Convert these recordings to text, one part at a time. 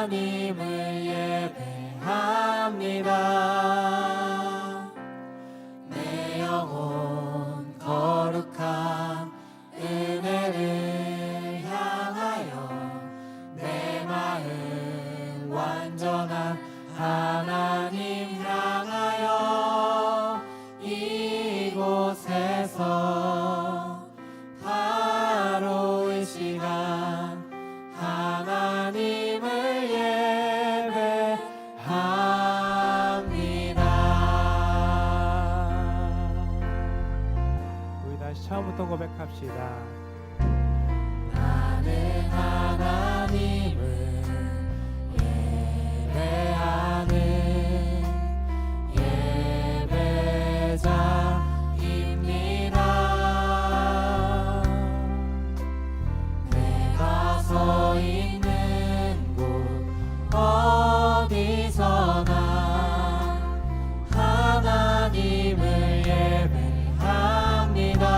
하나님을 예배합니다. 내 영혼 거룩한 은혜를 향하여 내 마음 완전한 하나님 향하여 이곳에서 바로 이 시간 하나님을 예배합니다. 우리 다시 처음부터 고백합시다. 나는 하나님을 예배하는 예배자입니다. 내가 서 있는 곳 어디서나 하나님을 예배합니다.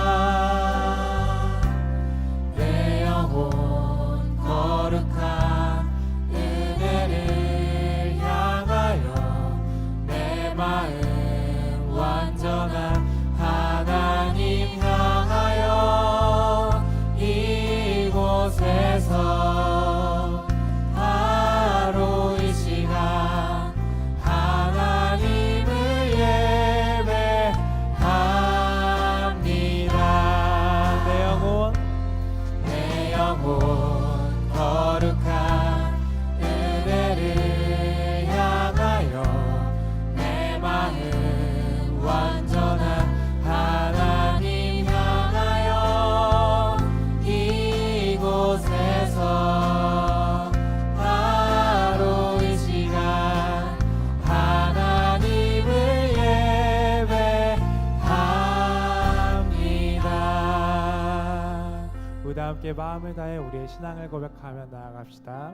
내 영혼 거룩한 은혜를 향하여 내 마음 완전한 하나님 향하여 이곳에서 바로 이 시간 하나님을 예배합니다. 내 영혼 거룩한 은혜를 향하여 내 마음 완전한 하나님 향하여 이곳에서 바로 이 시간 하나님을 예배합니다. 우리 다 함께 마음을 다해 우리의 신앙을 고백하며 나아갑시다.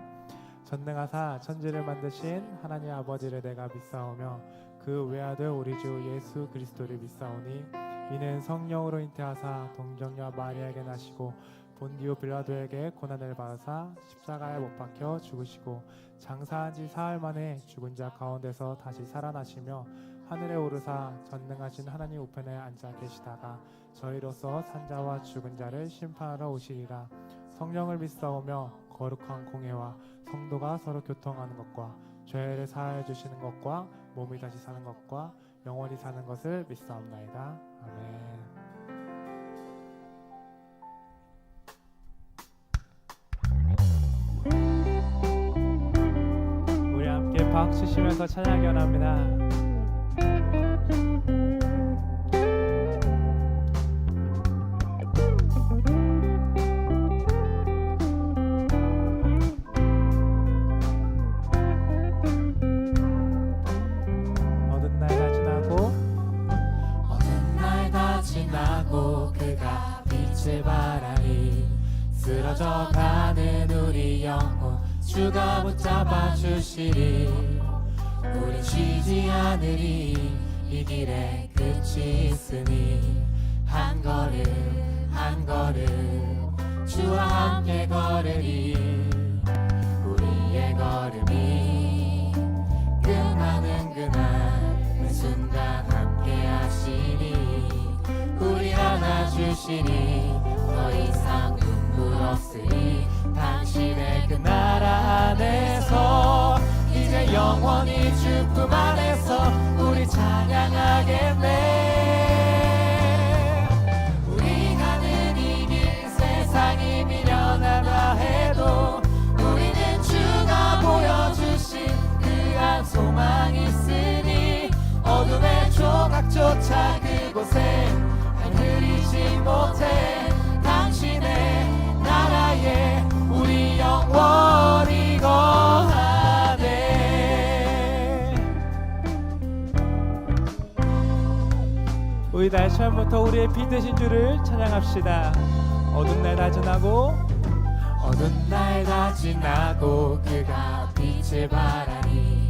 전능하사 천지를 만드신 하나님 아버지를 내가 믿사오며 그 외아들 우리 주 예수 그리스도를 믿사오니 이는 성령으로 잉태하사 동정녀 마리아에게 나시고 본디오 빌라도에게 고난을 받으사 십자가에 못 박혀 죽으시고 장사한 지 사흘 만에 죽은 자 가운데서 다시 살아나시며 하늘에 오르사 전능하신 하나님 우편에 앉아 계시다가 저희로서 산자와 죽은 자를 심판하러 오시리라. 성령을 믿사오며 거룩한 공회와 성도가 서로 교통하는 것과 죄를 사하여 주시는 것과 몸이 다시 사는 것과 영원히 사는 것을 믿사옵나이다. 아멘. 우리 함께 박수 치면서 찬양 연합니다. 그가 빛을 발하니 쓰러져가는 우리 영혼 주가 붙잡아 주시리. 우린 쉬지 않으리 이 길에 끝이 있으니 한 걸음 한 걸음 주와 함께 걸으리. 우리의 걸음이 끝나는 그날 매 순간 함께 하시니 우리 안아주시니 더 이상 눈물 없으리. 당신의 그 나라 안에서 이제 영원히 주 품 안에서 우리 찬양하겠네. 우리 가는 이 길 세상이 미련하다 해도 우리는 주가 보여주신 그 한 소망 있으니 어둠의 조각조차 그곳에 흐리지 못해 당신의 나라에 우리 영원히 거하네. 우리 날 처음부터 우리의 빛 되신 주를 찬양합시다. 어두운 날 다 지나고 어두운 날 다 지나고 그가 빛을 발하니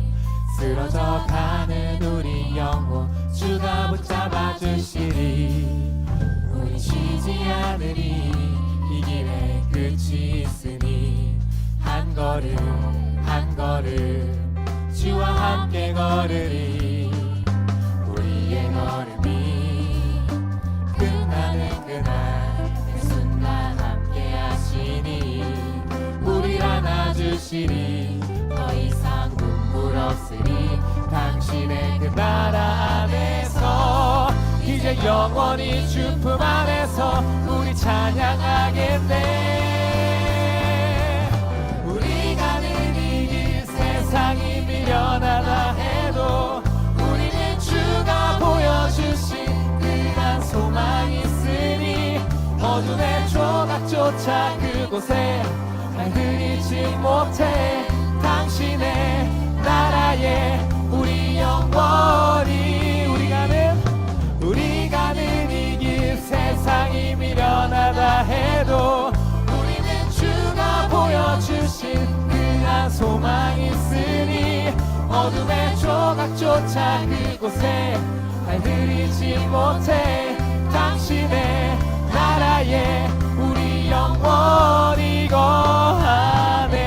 쓰러져가는 우리 영혼 주가 붙잡아 주시리. 우리 쉬지 않으리 이 길에 끝이 있으니 한 걸음 한 걸음 걸음 주와 함께 걸으리. 우리의 걸음이 끝나는 그날 그 순간 함께 하시니 우리를 안아주시리. 더 이상 눈물 없으리. 당신의 그 나라 안에서 이제 영원히 주 품 안에서 우리 찬양하겠네. 우리 가는 이 길 세상이 미련하다 해도 우리는 주가 보여주신 그한 소망이 있으니 어둠의 조각조차 그곳에 날 흐리지 못해. 당신의 나라에 우리 영원히 우리 가는 이 길 세상이 미련하다 해도 우리는 주가 보여주신 그한 소망이 있으니 어둠의 조각조차 그곳에 날 흐리지 못해. 당신의 나라에 우리 영원히 거하네.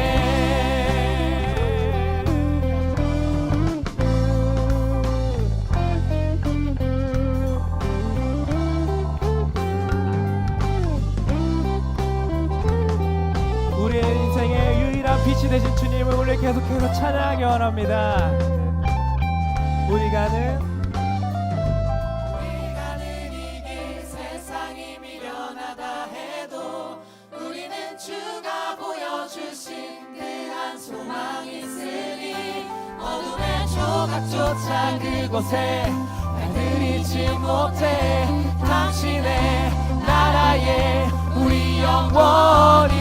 우리의 인생의 유일한 빛이 되신 주님을 오늘 계속해서 찬양하기 원합니다. 우리 가는 이 길 세상이 미련하다 해도 우리는 주가 보여주신 그한 소망이 있으니 어둠의 조각조차 그곳에 날 들이지 못해. 당신의 나라에 우리 영원히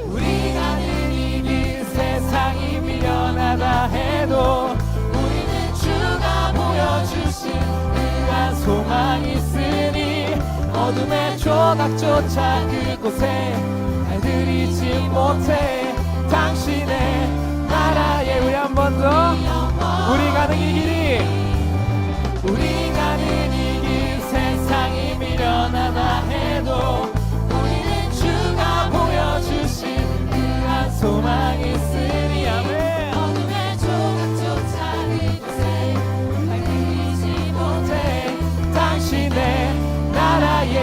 우리 가는 이 길 세상이 미련하다 해도 우리는 주가 보여주신 그한 소망이 있으니 어둠의 조각조차 그곳에 날 들이지 못해. 당신의 나라에 우리 한 번 더 우리 가는 이 길이 우리 가는 이 길 세상이 미련하다 해도 우리는 주가 보여주신 그한 소망이 있으니 아멘. 어둠의 조각조차 그곳에 날 들이지 못해. 당신의 나라에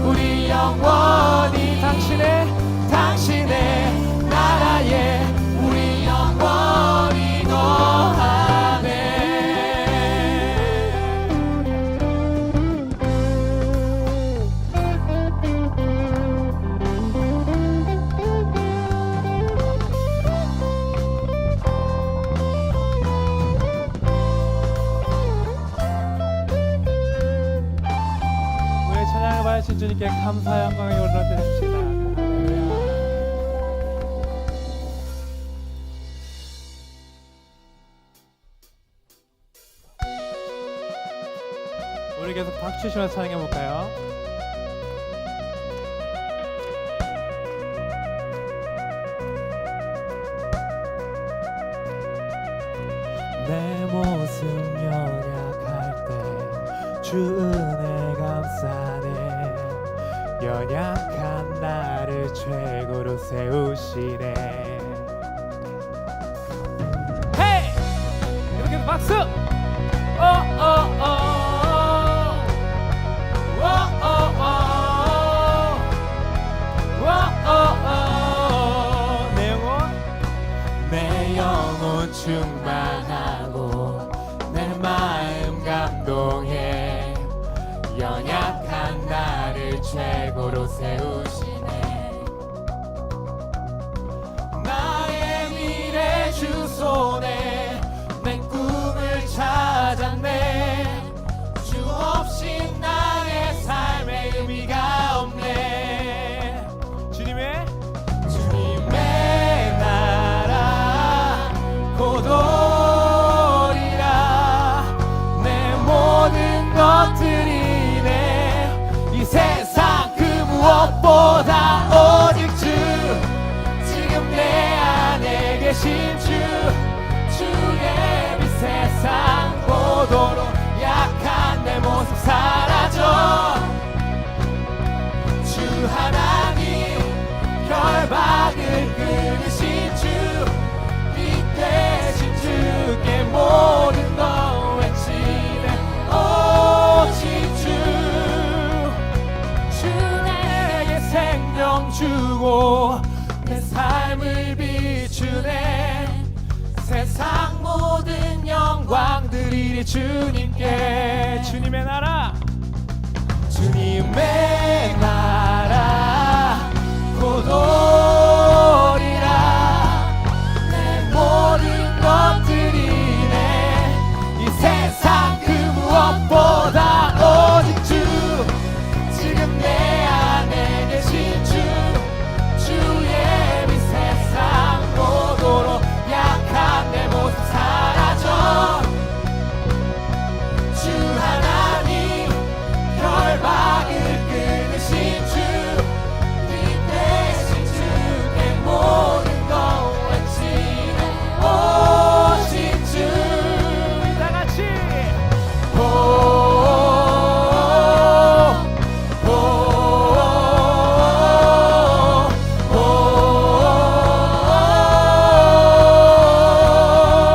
우리 영원히 당신의 나라에 우리 영원히 거하네. 우리의 찬양을 받으신 주님께 감사 영광을 올려드립시다. 할렐루야. 우리 계속 박수 치면서 찬양해 볼까요? 내 모습 연약할 때 주 은혜 감사네. 연약한 나를 최고로 세우시네. 헤이! 이렇게 박수! 내 영혼 충만하고 내 마음 감동해. 연약한 나를 최고로 세우시네. 나의 미래 주소네. 내 꿈을 찾았네. 주 없이 나의 삶의 의미가 없네. 주님의 나라 고돌이라. 내 모든 것들이네. 이 세상 그 무엇보다 오직 주. 지금 내 안에 계신 주. 주의 빛 세상 고도로 약한 내 모습 사라져. 주 하나님 결박을 끊으신 주. 두고 내 삶을 비추네. 세상 모든 영광 드리리 주님께. 주님의 나라, 주님의 나라 곧 오리라. 내 모든 것들이네. 이 세상 그 무엇보다 오직 주, 지금 내 안에 계신 주, 주의 빛 세상 모도로 약한 내 모습 사라져. 주 하나님 결박을 끊으신 주, 빛 대신 주께 모든 것 외치네. 오신 주. 다같이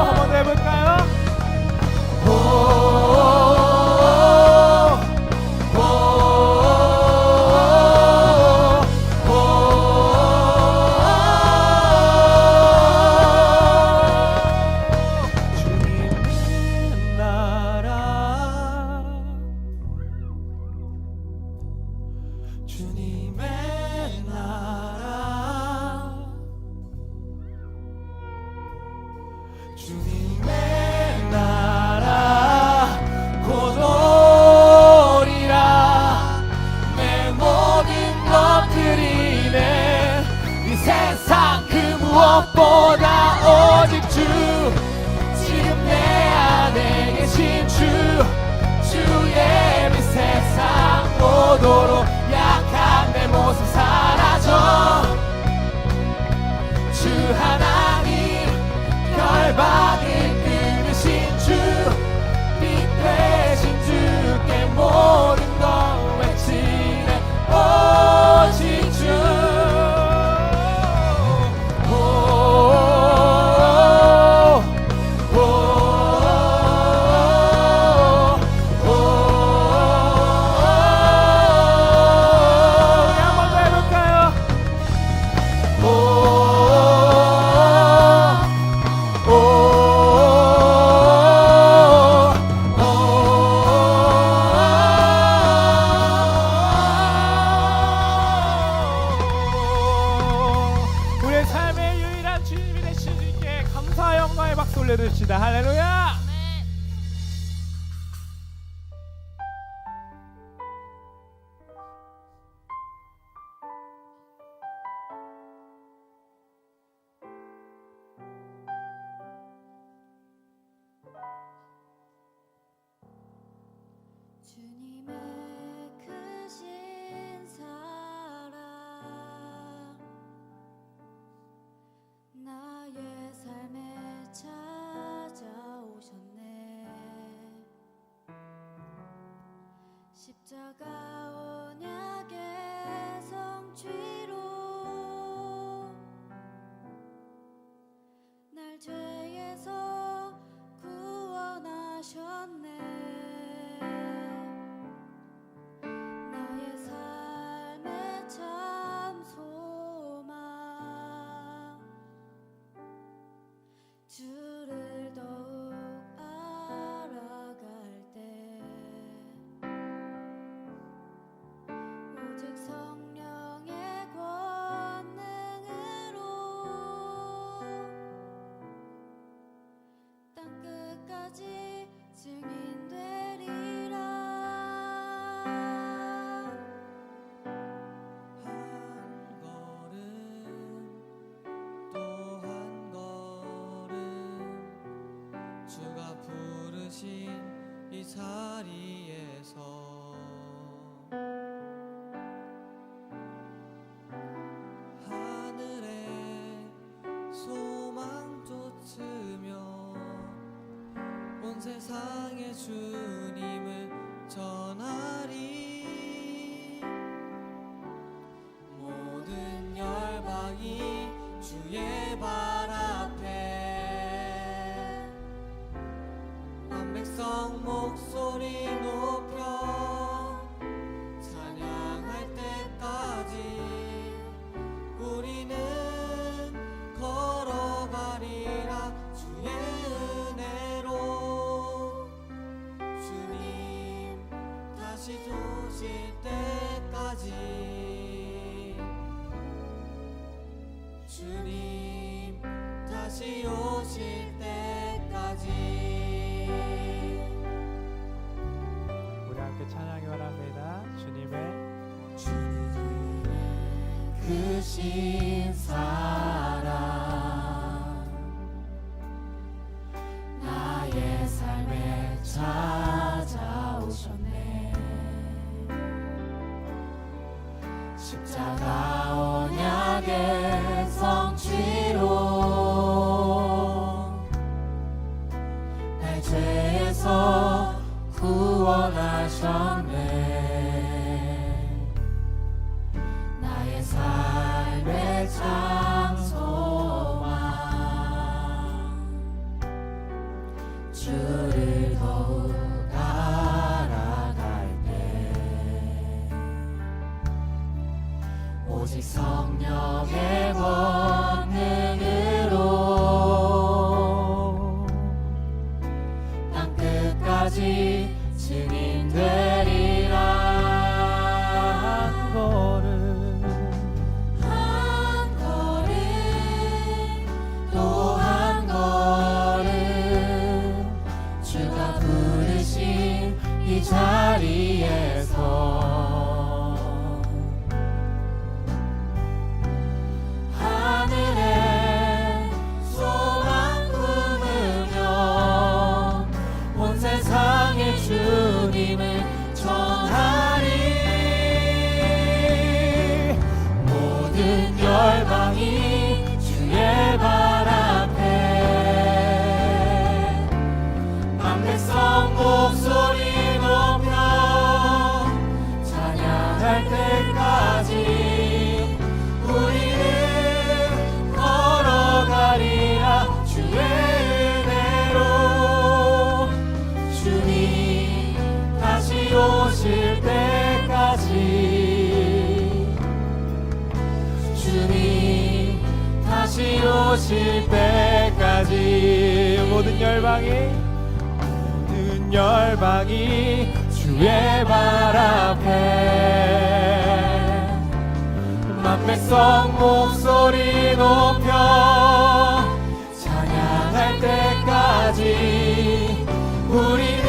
한번 더 해볼까요? 주님의 나라, 주님의 나라, 주님의 나라 곧 오리라. 내 모든 것들이네. 이 세상 그 무엇보다 오직 주, 지금 내 안에 계신 주, 주의 빛 세상 모도로 약한 내 모습 사라져. 주 하나님 결박을 끊으신 주, 빛 대신 주께 모든 것 외치네. 오직 주. 우리 한번 더 해볼까요? 우리의 삶의 유일한 주님이 되신 주님께 감사와 영광의 박수 올려드립시다. 할렐루야. 주님의 크신 사랑 나의 삶에 찾아오셨네. 십자가 언약의 성취로 날 죄에서 구원하셨네. 나의 삶의 참 소망 주를 더욱 알아갈 때 오직 성령의 권능으로 땅끝까지 증인되리라. 한 걸음 또 한 걸음 주가 부르신 이 자리에서 하늘에 소망 돋으며 온 세상에 주님을 전하리. 모든 열방이 주의 발 앞에 한 백성 목소리 높여 찬양할 때까지 주님 다시 오실 때까지. 우리 함께 찬양이 원합니다. 주님의 크신 사랑 나의 삶에 찾아오셨네. 십자가 언약의 성취로 날 죄에서 구원하셨네. 나의 삶의 참 소망 주를 더욱 알아갈 때 오직 성령의 권능으로 땅 끝까지 증인 되리라. 한 걸음 또 한 걸음 주가 부르신 이 자리에서 하늘에 소망 품으며 온 세상에 주님을 전하리. 모든 열방이 주의 발 앞에 만 백성 목소리 높여 찬양할 때까지 우리는 걸어가리라. 주의 은혜로 주님 다시 오실 때까지 주님 다시 오실 때까지 모든 열방이 주의 발 앞에 만 백성 목소리 높여 찬양할 때까지 우리는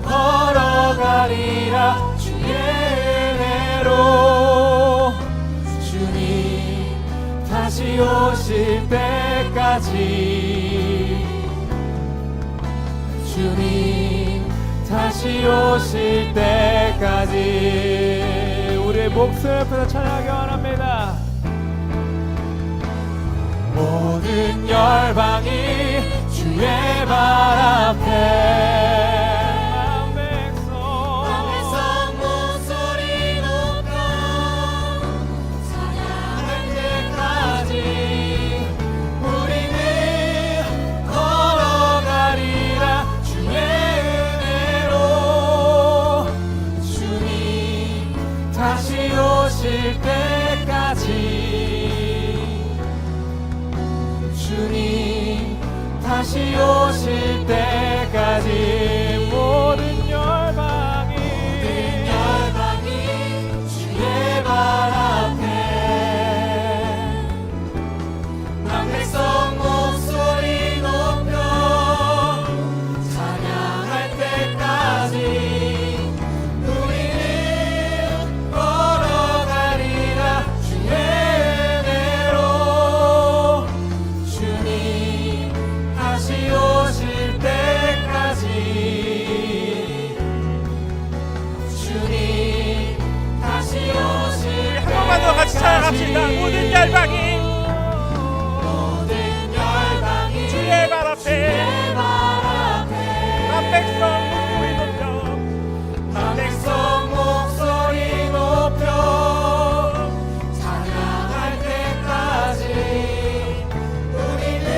걸어가리라. 주의 은혜로 주님 다시 오실 때까지 주님 다시 오실 때까지 우리의 목소리 앞에서 찬양하기 원합니다. 모든 열방이 주의 발 앞에 만 백성 목소리 높여 찬양할 때까지 우리는 걸어가리라. 주의 은혜로 주님 다시 오실 때까지 주님 다시 오실 때까지 모든 열방이 주의 발 앞에 만 백성 목소리 높여 찬양할 때까지 우리는 걸어가리라. 주의 은혜로 주님 다시 오실 때까지 주님 다시 오실 한 번만 더 같이 찬양합시다. 모든 열방이 주의 발 앞에 만 백성 목소리 높여 찬양할 때까지 우리는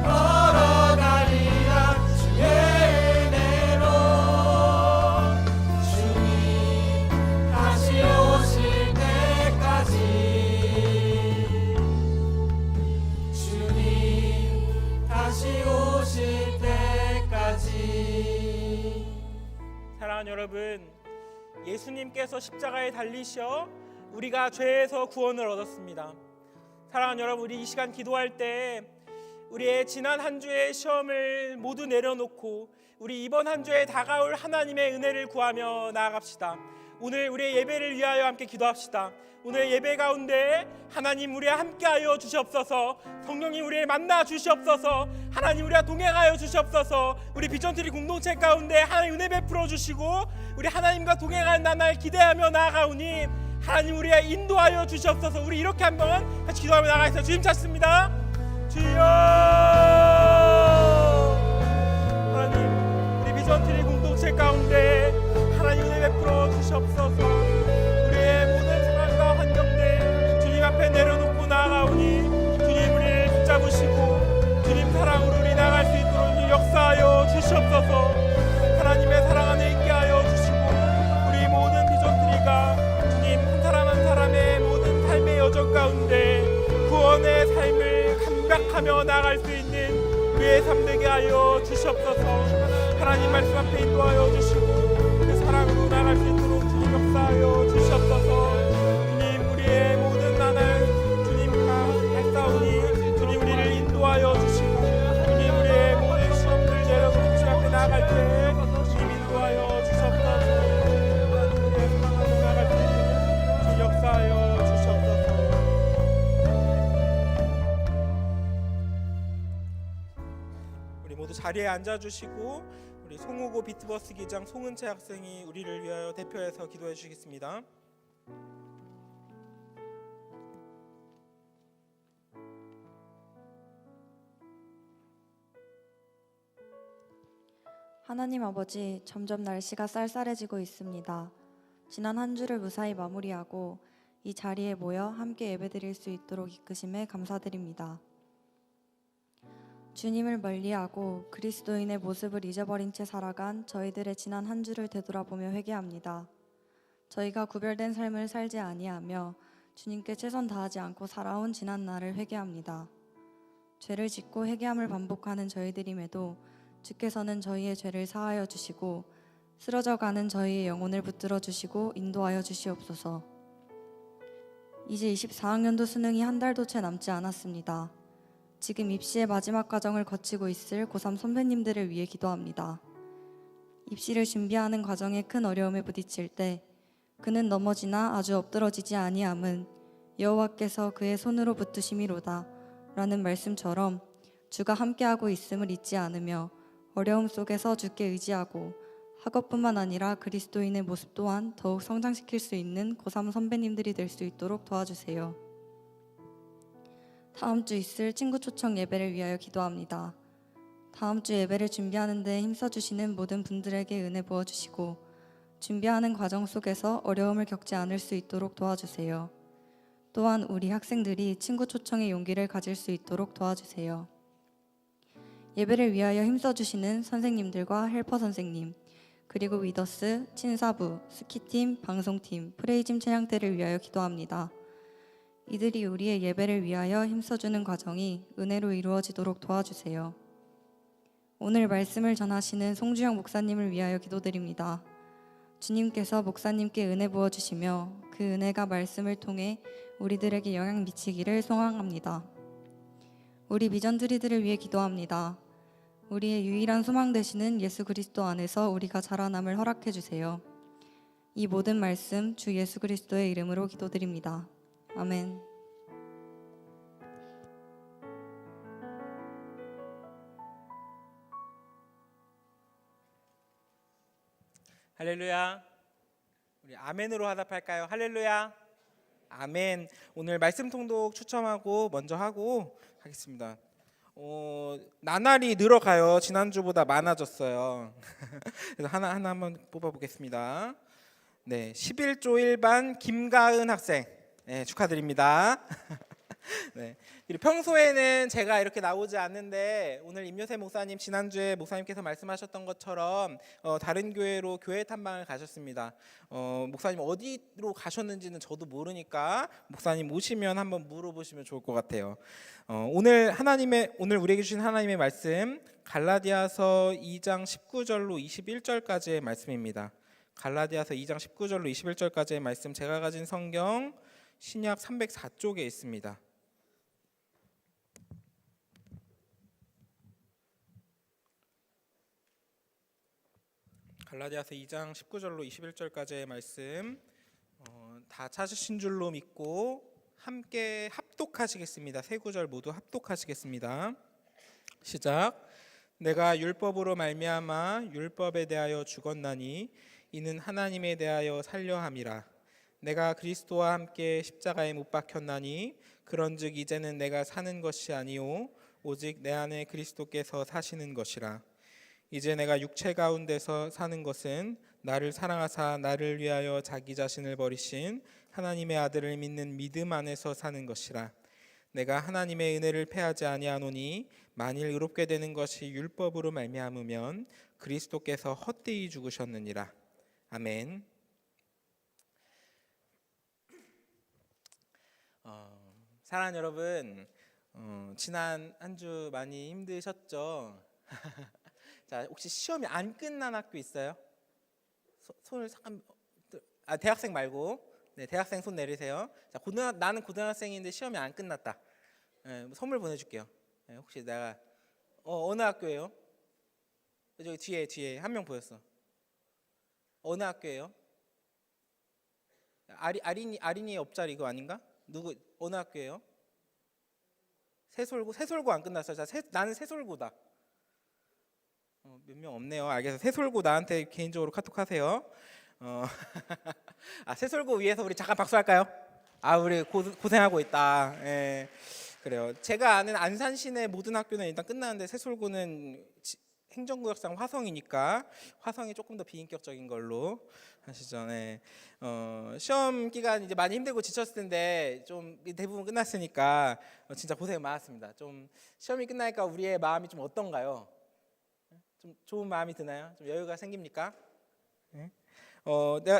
걸어가리라. 주의 은혜로 주님 다시 오실 때까지 주님 다시 오실 때까지. 사랑하는 여러분, 예수님께서 십자가에 달리셔 우리가 죄에서 구원을 얻었습니다. 사랑하는 여러분, 우리 이 시간 기도할 때 우리의 지난 한 주의 시험을 모두 내려놓고 우리 이번 한 주에 다가올 하나님의 은혜를 구하며 나아갑시다. 오늘 우리의 예배를 위하여 함께 기도합시다. 오늘 예배 가운데 하나님 우리와 함께하여 주시옵소서. 성령님 우리를 만나 주시옵소서. 하나님 우리와 동행하여 주시옵소서. 우리 비전트리 공동체 가운데 하나님 은혜 베풀어 주시고 우리 하나님과 동행하는 나날 기대하며 나아가오니 하나님 우리와 인도하여 주시옵소서. 우리 이렇게 한번 같이 기도하며 나아가겠습니다. 주님 찾습니다. 주여, 하나님 우리 비전트리 공동체 가운데 하나님 은혜 베풀어 주시옵소서. 우리의 모든 상황과 환경들 주님 앞에 내려놓고 나아가오니 주님 우리를 붙잡으시고 주님 사랑으로 우리 나아갈 수 있도록 주님 역사하여 주시옵소서. 하나님의 사랑 안에 있게 하여 주시고 우리 모든 비전트리가 주님 한 사람 한 사람의 모든 삶의 여정 가운데 구원의 삶을 감각하며 나아갈 수 있는 우리의 삶 되게 하여 주시옵소서. 하나님 말씀 앞에 인도하여 주시고 그 사랑으로 나아갈 수 있도록 주님 역사하여 주시옵소서. 주님 우리의 모든 나날 주님과 발싸우니 주님 우리를 인도하여 주시고 주님 우리의 모든 시험들 내려놓고 주님 앞에 나아갈 때 주님 인도하여 주시옵소서. 우리의 사랑으로 나아갈 때 주님 역사하여 주시옵소서. 우리 모두 자리에 앉아주시고 우리 송우고 비트버스 기장 송은채 학생이 우리를 위하여 대표해서 기도해 주시겠습니다. 하나님 아버지, 점점 날씨가 쌀쌀해지고 있습니다. 지난 한 주를 무사히 마무리하고 이 자리에 모여 함께 예배드릴 수 있도록 이끄심에 감사드립니다. 주님을 멀리하고 그리스도인의 모습을 잊어버린 채 살아간 저희들의 지난 한 주를 되돌아보며 회개합니다. 저희가 구별된 삶을 살지 아니하며 주님께 최선 다하지 않고 살아온 지난 날을 회개합니다. 죄를 짓고 회개함을 반복하는 저희들임에도 주께서는 저희의 죄를 사하여 주시고 쓰러져가는 저희의 영혼을 붙들어 주시고 인도하여 주시옵소서. 이제 24학년도 수능이 한 달도 채 남지 않았습니다. 지금 입시의 마지막 과정을 거치고 있을 고3 선배님들을 위해 기도합니다. 입시를 준비하는 과정에 큰 어려움에 부딪힐 때 그는 넘어지나 아주 엎드러지지 아니함은 여호와께서 그의 손으로 붙드심이로다 라는 말씀처럼 주가 함께하고 있음을 잊지 않으며 어려움 속에서 주께 의지하고 학업뿐만 아니라 그리스도인의 모습 또한 더욱 성장시킬 수 있는 고3 선배님들이 될 수 있도록 도와주세요. 다음 주 있을 친구 초청 예배를 위하여 기도합니다. 다음 주 예배를 준비하는 데 힘써주시는 모든 분들에게 은혜 부어주시고 준비하는 과정 속에서 어려움을 겪지 않을 수 있도록 도와주세요. 또한 우리 학생들이 친구 초청의 용기를 가질 수 있도록 도와주세요. 예배를 위하여 힘써주시는 선생님들과 헬퍼 선생님, 그리고 위더스, 친사부, 스키팀, 방송팀, 프레이짐 찬양대를 위하여 기도합니다. 이들이 우리의 예배를 위하여 힘써주는 과정이 은혜로 이루어지도록 도와주세요. 오늘 말씀을 전하시는 송주영 목사님을 위하여 기도드립니다. 주님께서 목사님께 은혜 부어주시며 그 은혜가 말씀을 통해 우리들에게 영향 미치기를 소망합니다. 우리 비전트리들을 위해 기도합니다. 우리의 유일한 소망 되시는 예수 그리스도 안에서 우리가 자라남을 허락해 주세요. 이 모든 말씀 주 예수 그리스도의 이름으로 기도드립니다. 아멘. 할렐루야. 우리 아멘으로 화답할까요? 할렐루야. 아멘. 오늘 말씀 통독 추첨하고 먼저 하고 하겠습니다. 나날이 늘어가요. 지난주보다 많아졌어요. 그래서 하나 한번 뽑아보겠습니다. 네, 11조 1반 김가은 학생, 네, 축하드립니다. 네, 그리고 평소에는 제가 이렇게 나오지 않는데 오늘 임요세 목사님 지난주에 목사님께서 말씀하셨던 것처럼 다른 교회로 교회 탐방을 가셨습니다. 목사님 어디로 가셨는지는 저도 모르니까 목사님 오시면 한번 물어보시면 좋을 것 같아요. 오늘 우리에게 주신 하나님의 말씀 갈라디아서 2장 19절로 21절까지의 말씀입니다. 갈라디아서 2장 19절로 21절까지의 말씀, 제가 가진 성경 신약 304쪽에 있습니다. 갈라디아서 2장 19절로 21절까지의 말씀 다 찾으신 줄로 믿고 함께 합독하시겠습니다. 세 구절 모두 합독하시겠습니다. 시작. 내가 율법으로 말미암아 율법에 대하여 죽었나니 이는 하나님에 대하여 살려 함이라. 내가 그리스도와 함께 십자가에 못 박혔나니 그런즉 이제는 내가 사는 것이 아니요 오직 내 안에 그리스도께서 사시는 것이라. 이제 내가 육체 가운데서 사는 것은 나를 사랑하사 나를 위하여 자기 자신을 버리신 하나님의 아들을 믿는 믿음 안에서 사는 것이라. 내가 하나님의 은혜를 패하지 아니하노니 만일 의롭게 되는 것이 율법으로 말미암으면 그리스도께서 헛되이 죽으셨느니라. 아멘. 사랑하는 여러분, 지난 한 주 많이 힘드셨죠? 자, 혹시 시험이 안 끝난 학교 있어요? 손을 잠깐. 대학생 말고. 네, 대학생 손 내리세요. 자, 나는 고등학생인데 시험이 안 끝났다. 네, 선물 보내줄게요. 네, 혹시 내가 어느 학교예요? 저기 뒤에 한 명 보였어. 어느 학교예요? 아린이 옆자리 이거 아닌가? 누구 어느 학교예요? 새솔고 안 끝났어요. 자, 나는 새솔고다. 몇 명 없네요. 알겠어. 새솔고 나한테 개인적으로 카톡하세요. 새솔고 위해서 우리 잠깐 박수할까요? 우리 고생하고 있다. 예, 그래요. 제가 아는 안산 시내 모든 학교는 일단 끝나는데 새솔고는 행정구역상 화성이니까 화성이 조금 더 비인격적인 걸로 하시죠. 네. 시험 기간 이제 많이 힘들고 지쳤을 텐데 좀 대부분 끝났으니까 진짜 고생 많았습니다. 좀 시험이 끝나니까 우리의 마음이 좀 어떤가요? 좀 좋은 마음이 드나요? 좀 여유가 생깁니까? 네.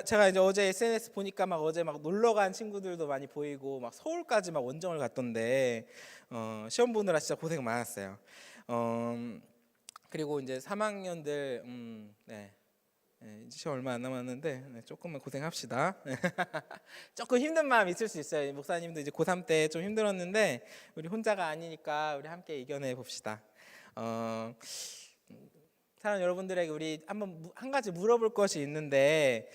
제가 이제 어제 SNS 보니까 어제 놀러 간 친구들도 많이 보이고 서울까지 원정을 갔던데 시험 보느라 진짜 고생 많았어요. 그리고 이제 3학년들 네, 이제 시험 얼마 안 남았는데 네, 조금만 고생합시다. 조금 힘든 마음 있을 수 있어요. 목사님도 이제 고3 때 좀 힘들었는데 우리 혼자가 아니니까 우리 함께 이겨내 봅시다. 사랑하는 여러분들에게 우리 한 가지 물어볼 것이 있는데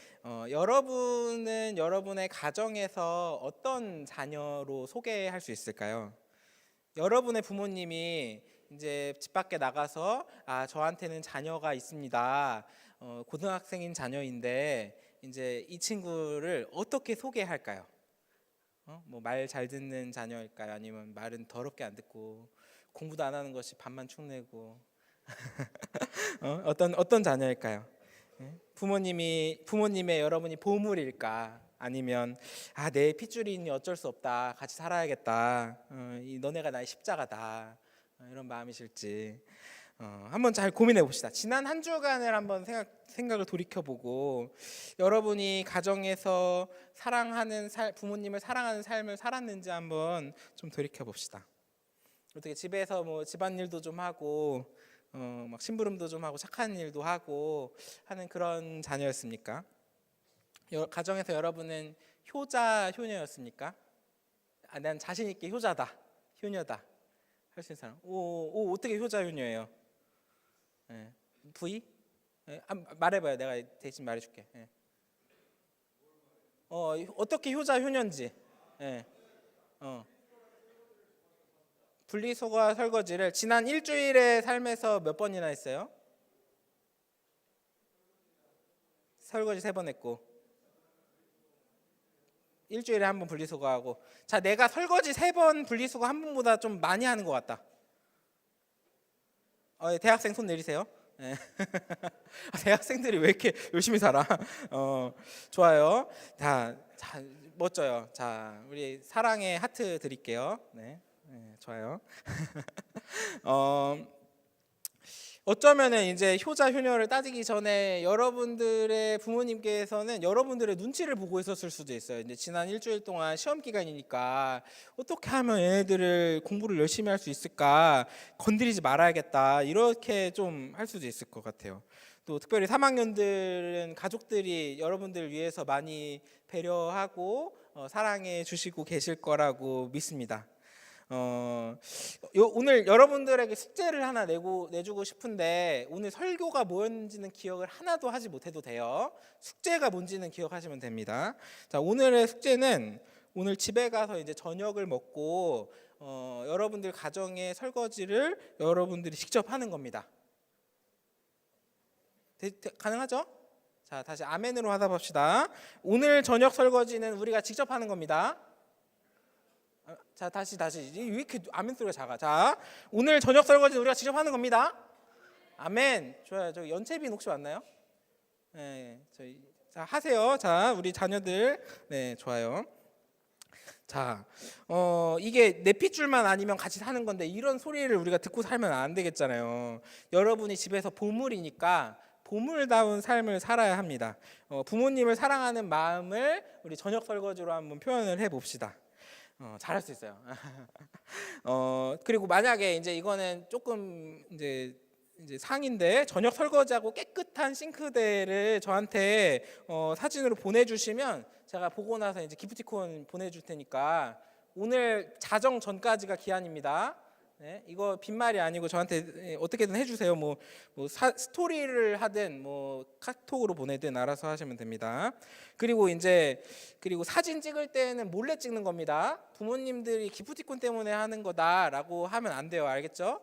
여러분은 여러분의 가정에서 어떤 자녀로 소개할 수 있을까요? 여러분의 부모님이 이제 집 밖에 나가서 저한테는 자녀가 있습니다. 고등학생인 자녀인데 이제 이 친구를 어떻게 소개할까요? 말 잘 듣는 자녀일까요? 아니면 말은 더럽게 안 듣고 공부도 안 하는 것이 밥만 축내고 어떤 자녀일까요? 부모님의 여러분이 보물일까? 아니면 내 핏줄이니 어쩔 수 없다. 같이 살아야겠다. 너네가 나의 십자가다. 이런 마음이실지 한번 잘 고민해 봅시다. 지난 한 주간을 한번 생각을 돌이켜보고 여러분이 가정에서 부모님을 사랑하는 삶을 살았는지 한번 좀 돌이켜 봅시다. 어떻게 집에서 집안일도 좀 하고 심부름도 좀 하고 착한 일도 하고 하는 그런 자녀였습니까? 가정에서 여러분은 효자, 효녀였습니까? 난 자신 있게 효자다, 효녀다 할 수 있는 사람. 어떻게 효자, 효녀예요? 네. 부위? 네. 말해봐요. 내가 대신 말해줄게. 네. 어떻게 효자, 효녀인지. 네. 분리수거 설거지를 지난 일주일의 삶에서 몇 번이나 했어요? 설거지 3번 했고 일주일에 1번 분리수거하고. 자, 내가 설거지 3번 분리수거 1번보다 좀 많이 하는 것 같다. 대학생 손 내리세요. 네. 대학생들이 왜 이렇게 열심히 살아? 좋아요. 자, 멋져요. 자, 우리 사랑의 하트 드릴게요. 네. 좋아요. 어쩌면은 이제 효자 효녀를 따지기 전에 여러분들의 부모님께서는 여러분들의 눈치를 보고 있었을 수도 있어요. 이제 지난 일주일 동안 시험 기간이니까 어떻게 하면 얘네들을 공부를 열심히 할 수 있을까, 건드리지 말아야겠다, 이렇게 좀 할 수도 있을 것 같아요. 또 특별히 3학년들은 가족들이 여러분들을 위해서 많이 배려하고 사랑해 주시고 계실 거라고 믿습니다. 오늘 여러분들에게 숙제를 하나 내주고 싶은데 오늘 설교가 뭐였는지는 기억을 하나도 하지 못해도 돼요. 숙제가 뭔지는 기억하시면 됩니다. 자, 오늘의 숙제는 오늘 집에 가서 이제 저녁을 먹고 여러분들 가정의 설거지를 여러분들이 직접 하는 겁니다. 가능하죠? 자, 다시 아멘으로 하다 봅시다. 오늘 저녁 설거지는 우리가 직접 하는 겁니다. 자, 다시 왜 이렇게 아멘 소리가 작아? 자, 오늘 저녁 설거지는 우리가 직접 하는 겁니다. 아멘. 좋아요. 저 연채빈 혹시 왔나요? 네, 저희 자 하세요. 자, 우리 자녀들 네 좋아요. 자, 이게 내 핏줄만 아니면 같이 사는 건데 이런 소리를 우리가 듣고 살면 안 되겠잖아요. 여러분이 집에서 보물이니까 보물다운 삶을 살아야 합니다. 부모님을 사랑하는 마음을 우리 저녁 설거지로 한번 표현을 해봅시다. 잘할 수 있어요. 그리고 만약에 이제 이거는 조금 이제 상인데 저녁 설거지하고 깨끗한 싱크대를 저한테 사진으로 보내주시면 제가 보고 나서 이제 기프티콘 보내줄 테니까 오늘 자정 전까지가 기한입니다. 네, 이거 빈말이 아니고 저한테 어떻게든 해주세요. 스토리를 하든 카톡으로 보내든 알아서 하시면 됩니다. 그리고 사진 찍을 때는 몰래 찍는 겁니다. 부모님들이 기프티콘 때문에 하는 거다라고 하면 안 돼요. 알겠죠?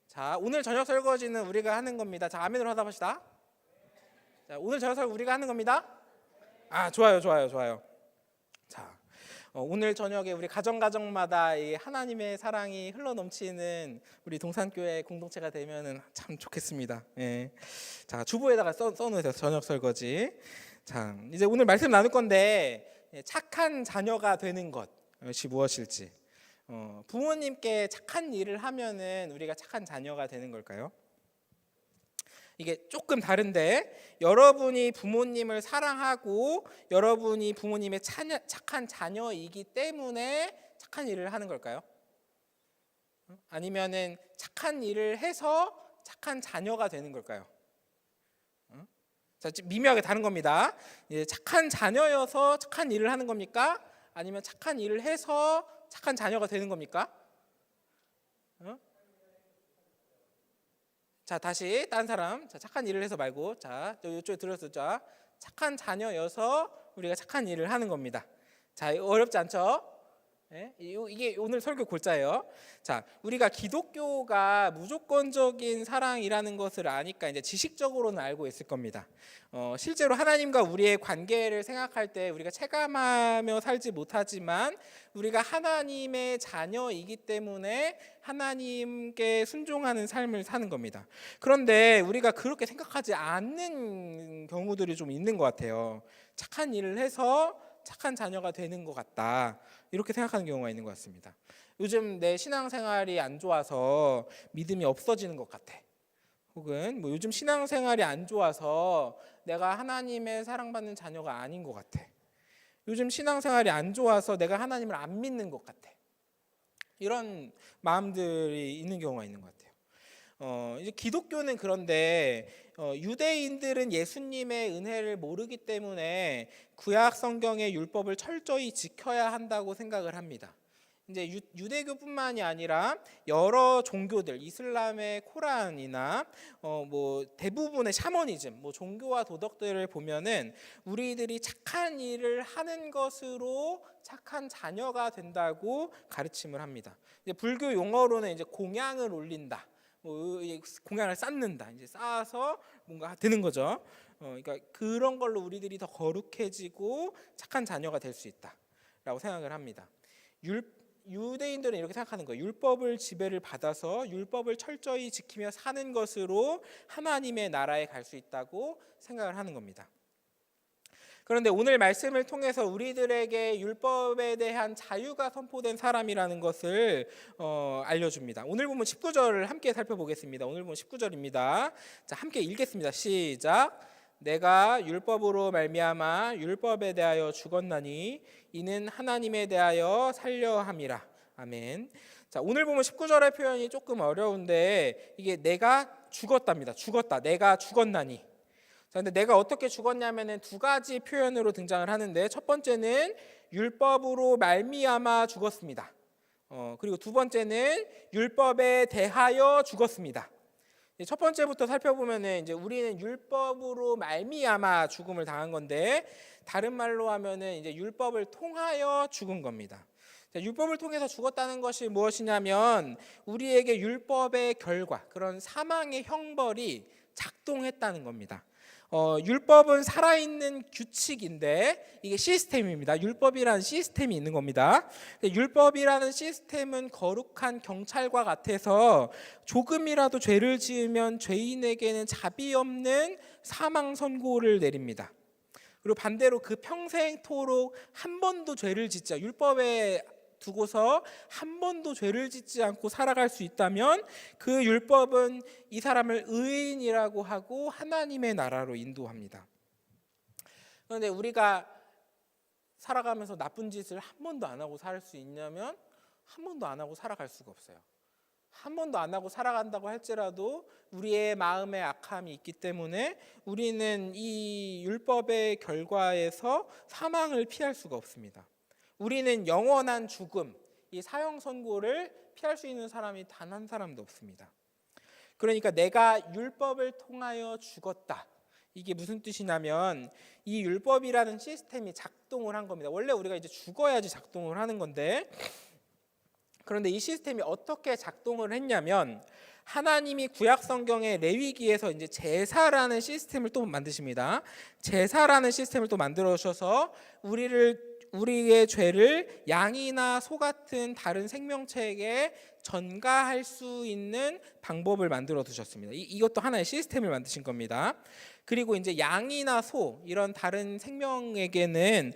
자, 오늘 저녁 설거지는 우리가 하는 겁니다. 자, 아멘으로 하다 봅시다. 자, 오늘 저녁 설거지 우리가 하는 겁니다. 아, 좋아요. 자, 오늘 저녁에 우리 가정마다 이 하나님의 사랑이 흘러넘치는 우리 동산교회 공동체가 되면은 참 좋겠습니다. 예. 자, 주보에다가 써놓으세요. 저녁 설거지. 자, 이제 오늘 말씀 나눌 건데 착한 자녀가 되는 것이 무엇일지. 부모님께 착한 일을 하면은 우리가 착한 자녀가 되는 걸까요? 이게 조금 다른데 여러분이 부모님을 사랑하고 여러분이 부모님의 착한 자녀이기 때문에 착한 일을 하는 걸까요? 아니면은 착한 일을 해서 착한 자녀가 되는 걸까요? 자, 미묘하게 다른 겁니다. 착한 자녀여서 착한 일을 하는 겁니까? 아니면 착한 일을 해서 착한 자녀가 되는 겁니까? 자, 다시 딴 사람. 자, 착한 일을 해서 말고. 자, 이쪽에 들어서 자, 착한 자녀여서 우리가 착한 일을 하는 겁니다. 자, 어렵지 않죠? 네? 이게 오늘 설교 골자예요. 자, 우리가 기독교가 무조건적인 사랑이라는 것을 아니까 이제 지식적으로는 알고 있을 겁니다. 실제로 하나님과 우리의 관계를 생각할 때 우리가 체감하며 살지 못하지만 우리가 하나님의 자녀이기 때문에 하나님께 순종하는 삶을 사는 겁니다. 그런데 우리가 그렇게 생각하지 않는 경우들이 좀 있는 것 같아요. 착한 일을 해서 착한 자녀가 되는 것 같다. 이렇게 생각하는 경우가 있는 것 같습니다. 요즘 내 신앙생활이 안 좋아서 믿음이 없어지는 것 같아. 혹은 요즘 신앙생활이 안 좋아서 내가 하나님의 사랑받는 자녀가 아닌 것 같아. 요즘 신앙생활이 안 좋아서 내가 하나님을 안 믿는 것 같아. 이런 마음들이 있는 경우가 있는 것 같아요. 이제 기독교는 그런데 유대인들은 예수님의 은혜를 모르기 때문에 구약 성경의 율법을 철저히 지켜야 한다고 생각을 합니다. 이제 유대교뿐만이 아니라 여러 종교들, 이슬람의 코란이나 대부분의 샤머니즘, 종교와 도덕들을 보면은 우리들이 착한 일을 하는 것으로 착한 자녀가 된다고 가르침을 합니다. 이제 불교 용어로는 이제 공양을 올린다. 공양을 쌓는다. 이제 쌓아서 뭔가 되는 거죠. 그러니까 그런 걸로 우리들이 더 거룩해지고 착한 자녀가 될 수 있다라고 생각을 합니다. 유대인들은 이렇게 생각하는 거예요. 율법을 지배를 받아서 율법을 철저히 지키며 사는 것으로 하나님의 나라에 갈 수 있다고 생각을 하는 겁니다. 그런데 오늘 말씀을 통해서 우리들에게 율법에 대한 자유가 선포된 사람이라는 것을 알려줍니다. 오늘 보면 19절을 함께 살펴보겠습니다. 오늘 보면 19절입니다. 자, 함께 읽겠습니다. 시작. 내가 율법으로 말미암아 율법에 대하여 죽었나니 이는 하나님에 대하여 살려 함이라. 아멘. 자, 오늘 보면 19절의 표현이 조금 어려운데 이게 내가 죽었답니다. 죽었다. 내가 죽었나니. 자, 근데 내가 어떻게 죽었냐면은 두 가지 표현으로 등장을 하는데 첫 번째는 율법으로 말미암아 죽었습니다. 그리고 두 번째는 율법에 대하여 죽었습니다. 첫 번째부터 살펴보면은 이제 우리는 율법으로 말미암아 죽음을 당한 건데, 다른 말로 하면은 이제 율법을 통하여 죽은 겁니다. 율법을 통해서 죽었다는 것이 무엇이냐면 우리에게 율법의 결과, 그런 사망의 형벌이 작동했다는 겁니다. 율법은 살아있는 규칙인데 이게 시스템입니다. 율법이라는 시스템이 있는 겁니다. 율법이라는 시스템은 거룩한 경찰과 같아서 조금이라도 죄를 지으면 죄인에게는 자비 없는 사망 선고를 내립니다. 그리고 반대로 그 평생토록 한 번도 죄를 짓자, 율법에 두고서 한 번도 죄를 짓지 않고 살아갈 수 있다면 그 율법은 이 사람을 의인이라고 하고 하나님의 나라로 인도합니다. 그런데 우리가 살아가면서 나쁜 짓을 한 번도 안 하고 살 수 있냐면 한 번도 안 하고 살아갈 수가 없어요. 한 번도 안 하고 살아간다고 할지라도 우리의 마음에 악함이 있기 때문에 우리는 이 율법의 결과에서 사망을 피할 수가 없습니다. 우리는 영원한 죽음, 이 사형 선고를 피할 수 있는 사람이 단 한 사람도 없습니다. 그러니까 내가 율법을 통하여 죽었다. 이게 무슨 뜻이냐면 이 율법이라는 시스템이 작동을 한 겁니다. 원래 우리가 이제 죽어야지 작동을 하는 건데, 그런데 이 시스템이 어떻게 작동을 했냐면 하나님이 구약 성경의 레위기에서 이제 제사라는 시스템을 또 만드십니다. 제사라는 시스템을 또 만들어 주셔서 우리의 죄를 양이나 소 같은 다른 생명체에게 전가할 수 있는 방법을 만들어 두셨습니다. 이것도 하나의 시스템을 만드신 겁니다. 그리고 이제 양이나 소 이런 다른 생명에게는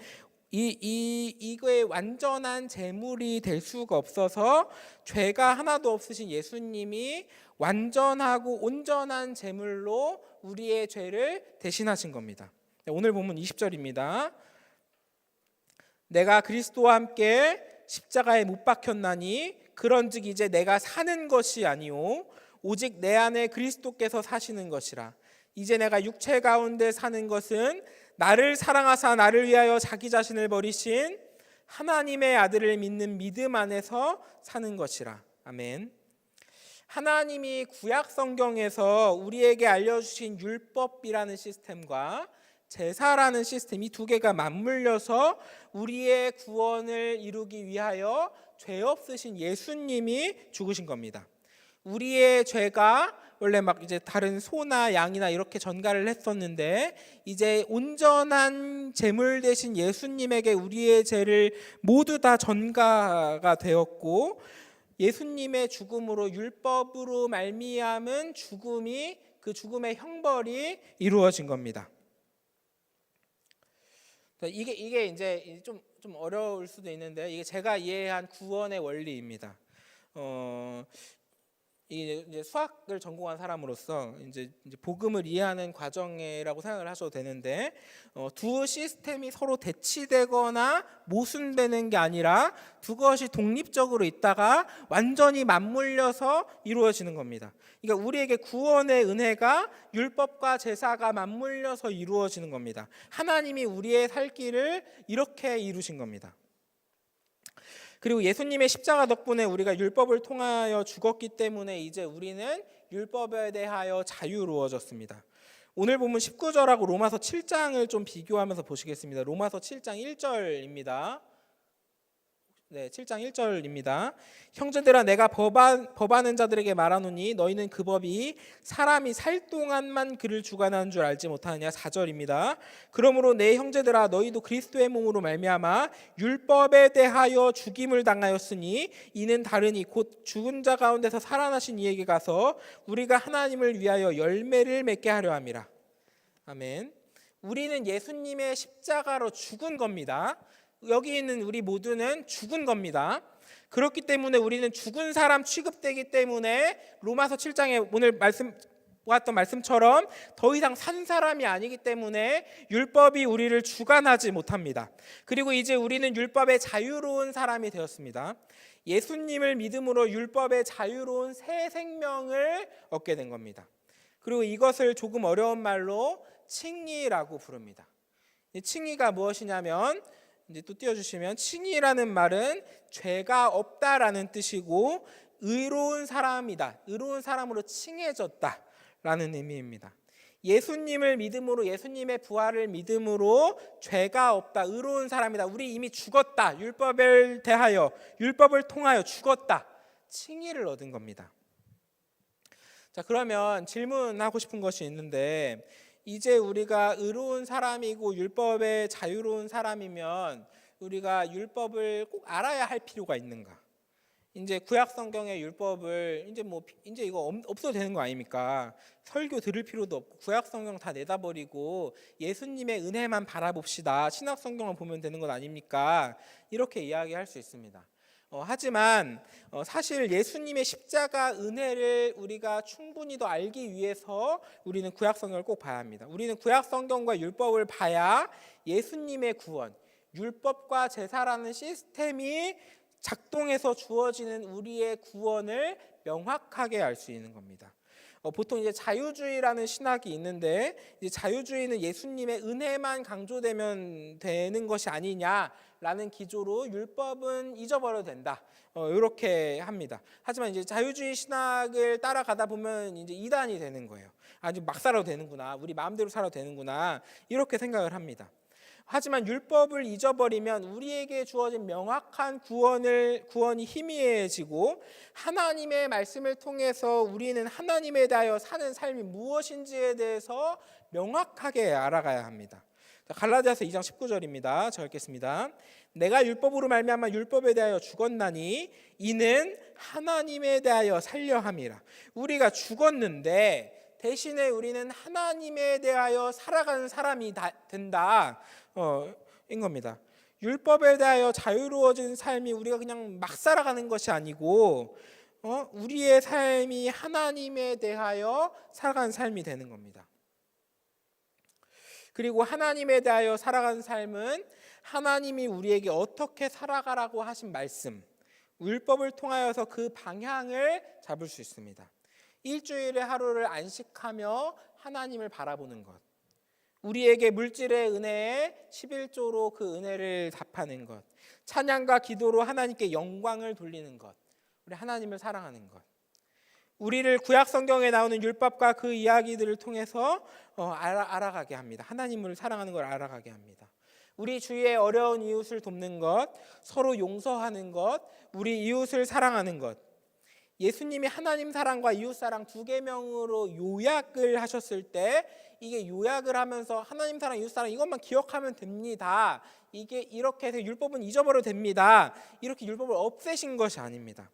이거의 완전한 제물이 될 수가 없어서 죄가 하나도 없으신 예수님이 완전하고 온전한 제물로 우리의 죄를 대신하신 겁니다. 오늘 본문 20절입니다. 내가 그리스도와 함께 십자가에 못 박혔나니 그런즉 이제 내가 사는 것이 아니요 오직 내 안에 그리스도께서 사시는 것이라. 이제 내가 육체 가운데 사는 것은 나를 사랑하사 나를 위하여 자기 자신을 버리신 하나님의 아들을 믿는 믿음 안에서 사는 것이라. 아멘. 하나님이 구약 성경에서 우리에게 알려주신 율법이라는 시스템과 제사라는 시스템, 이 두 개가 맞물려서 우리의 구원을 이루기 위하여 죄 없으신 예수님이 죽으신 겁니다. 우리의 죄가 원래 막 이제 다른 소나 양이나 이렇게 전가를 했었는데 이제 온전한 제물 대신 예수님에게 우리의 죄를 모두 다 전가가 되었고, 예수님의 죽음으로 율법으로 말미암은 죽음이, 그 죽음의 형벌이 이루어진 겁니다. 이게 이제 좀 어려울 수도 있는데 이게 제가 이해한 구원의 원리입니다. 이제 수학을 전공한 사람으로서 이제 복음을 이해하는 과정이라고 생각을 하셔도 되는데, 두 시스템이 서로 대치되거나 모순되는 게 아니라 두 것이 독립적으로 있다가 완전히 맞물려서 이루어지는 겁니다. 그러니까 우리에게 구원의 은혜가 율법과 제사가 맞물려서 이루어지는 겁니다. 하나님이 우리의 살 길을 이렇게 이루신 겁니다. 그리고 예수님의 십자가 덕분에 우리가 율법을 통하여 죽었기 때문에 이제 우리는 율법에 대하여 자유로워졌습니다. 오늘 보면 19절하고 로마서 7장을 좀 비교하면서 보시겠습니다. 로마서 7장 1절입니다. 네, 7장 1절입니다. 형제들아 내가 법하는 자들에게 말하노니 너희는 그 법이 사람이 살 동안만 그를 주관하는 줄 알지 못하느냐. 4절입니다. 그러므로 내 형제들아 너희도 그리스도의 몸으로 말미암아 율법에 대하여 죽임을 당하였으니 이는 다르니 곧 죽은 자 가운데서 살아나신 이에게 가서 우리가 하나님을 위하여 열매를 맺게 하려 함이라. 아멘. 우리는 예수님의 십자가로 죽은 겁니다. 여기 있는 우리 모두는 죽은 겁니다. 그렇기 때문에 우리는 죽은 사람 취급되기 때문에 로마서 7장에 오늘 보았던 말씀처럼 더 이상 산 사람이 아니기 때문에 율법이 우리를 주관하지 못합니다. 그리고 이제 우리는 율법의 자유로운 사람이 되었습니다. 예수님을 믿음으로 율법의 자유로운 새 생명을 얻게 된 겁니다. 그리고 이것을 조금 어려운 말로 칭의라고 부릅니다. 이 칭의가 무엇이냐면 이제 또 띄워주시면 칭의라는 말은 죄가 없다라는 뜻이고 의로운 사람이다. 의로운 사람으로 칭해졌다라는 의미입니다. 예수님을 믿음으로 예수님의 부활을 믿음으로 죄가 없다. 의로운 사람이다. 우리 이미 죽었다. 율법을 대하여 율법을 통하여 죽었다. 칭의를 얻은 겁니다. 자, 그러면 질문하고 싶은 것이 있는데 이제 우리가 의로운 사람이고 율법에 자유로운 사람이면 우리가 율법을 꼭 알아야 할 필요가 있는가? 이제 구약 성경의 율법을 이제 이거 없어도 되는 거 아닙니까? 설교 들을 필요도 없고 구약 성경 다 내다버리고 예수님의 은혜만 바라봅시다. 신약 성경을 보면 되는 것 아닙니까? 이렇게 이야기할 수 있습니다. 하지만 사실 예수님의 십자가 은혜를 우리가 충분히 더 알기 위해서 우리는 구약 성경을 꼭 봐야 합니다. 우리는 구약 성경과 율법을 봐야 예수님의 구원, 율법과 제사라는 시스템이 작동해서 주어지는 우리의 구원을 명확하게 알 수 있는 겁니다. 보통 이제 자유주의라는 신학이 있는데 이제 자유주의는 예수님의 은혜만 강조되면 되는 것이 아니냐라는 기조로 율법은 잊어버려도 된다. 이렇게 합니다. 하지만 이제 자유주의 신학을 따라가다 보면 이제 이단이 되는 거예요. 아주 막 살아도 되는구나. 우리 마음대로 살아도 되는구나. 이렇게 생각을 합니다. 하지만 율법을 잊어버리면 우리에게 주어진 명확한 구원이 희미해지고 하나님의 말씀을 통해서 우리는 하나님에 대하여 사는 삶이 무엇인지에 대해서 명확하게 알아가야 합니다. 갈라디아서 2장 19절입니다. 저 읽겠습니다. 내가 율법으로 말미암아 율법에 대하여 죽었나니 이는 하나님에 대하여 살려 함이라. 우리가 죽었는데 대신에 우리는 하나님에 대하여 살아가는 사람이 된다. 인 겁니다. 율법에 대하여 자유로워진 삶이 우리가 그냥 막 살아가는 것이 아니고 우리의 삶이 하나님에 대하여 살아가는 삶이 되는 겁니다. 그리고 하나님에 대하여 살아가는 삶은 하나님이 우리에게 어떻게 살아가라고 하신 말씀, 율법을 통하여서 그 방향을 잡을 수 있습니다. 일주일의 하루를 안식하며 하나님을 바라보는 것, 우리에게 물질의 은혜에 11조로 그 은혜를 답하는 것, 찬양과 기도로 하나님께 영광을 돌리는 것, 우리 하나님을 사랑하는 것, 우리를 구약 성경에 나오는 율법과 그 이야기들을 통해서 알아가게 합니다. 하나님을 사랑하는 걸 알아가게 합니다. 우리 주위의 어려운 이웃을 돕는 것, 서로 용서하는 것, 우리 이웃을 사랑하는 것, 예수님이 하나님 사랑과 이웃 사랑 두 계명으로 요약을 하셨을 때 이게 요약을 하면서 하나님 사랑, 이웃 사랑 이것만 기억하면 됩니다. 이게 이렇게 해서 율법은 잊어버려도 됩니다. 이렇게 율법을 없애신 것이 아닙니다.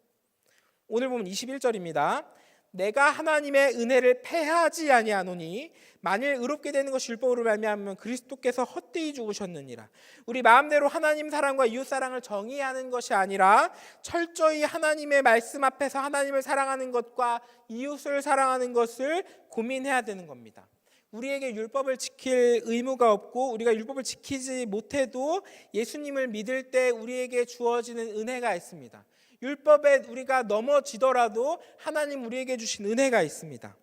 오늘 보면 21절입니다. 내가 하나님의 은혜를 패하지 아니하노니 만일 의롭게 되는 것이 율법으로 말미암으면 그리스도께서 헛되이 죽으셨느니라. 우리 마음대로 하나님 사랑과 이웃 사랑을 정의하는 것이 아니라 철저히 하나님의 말씀 앞에서 하나님을 사랑하는 것과 이웃을 사랑하는 것을 고민해야 되는 겁니다. 우리에게 율법을 지킬 의무가 없고 우리가 율법을 지키지 못해도 예수님을 믿을 때 우리에게 주어지는 은혜가 있습니다. 율법에 우리가 넘어지더라도 하나님 우리에게 주신 은혜가 있습니다.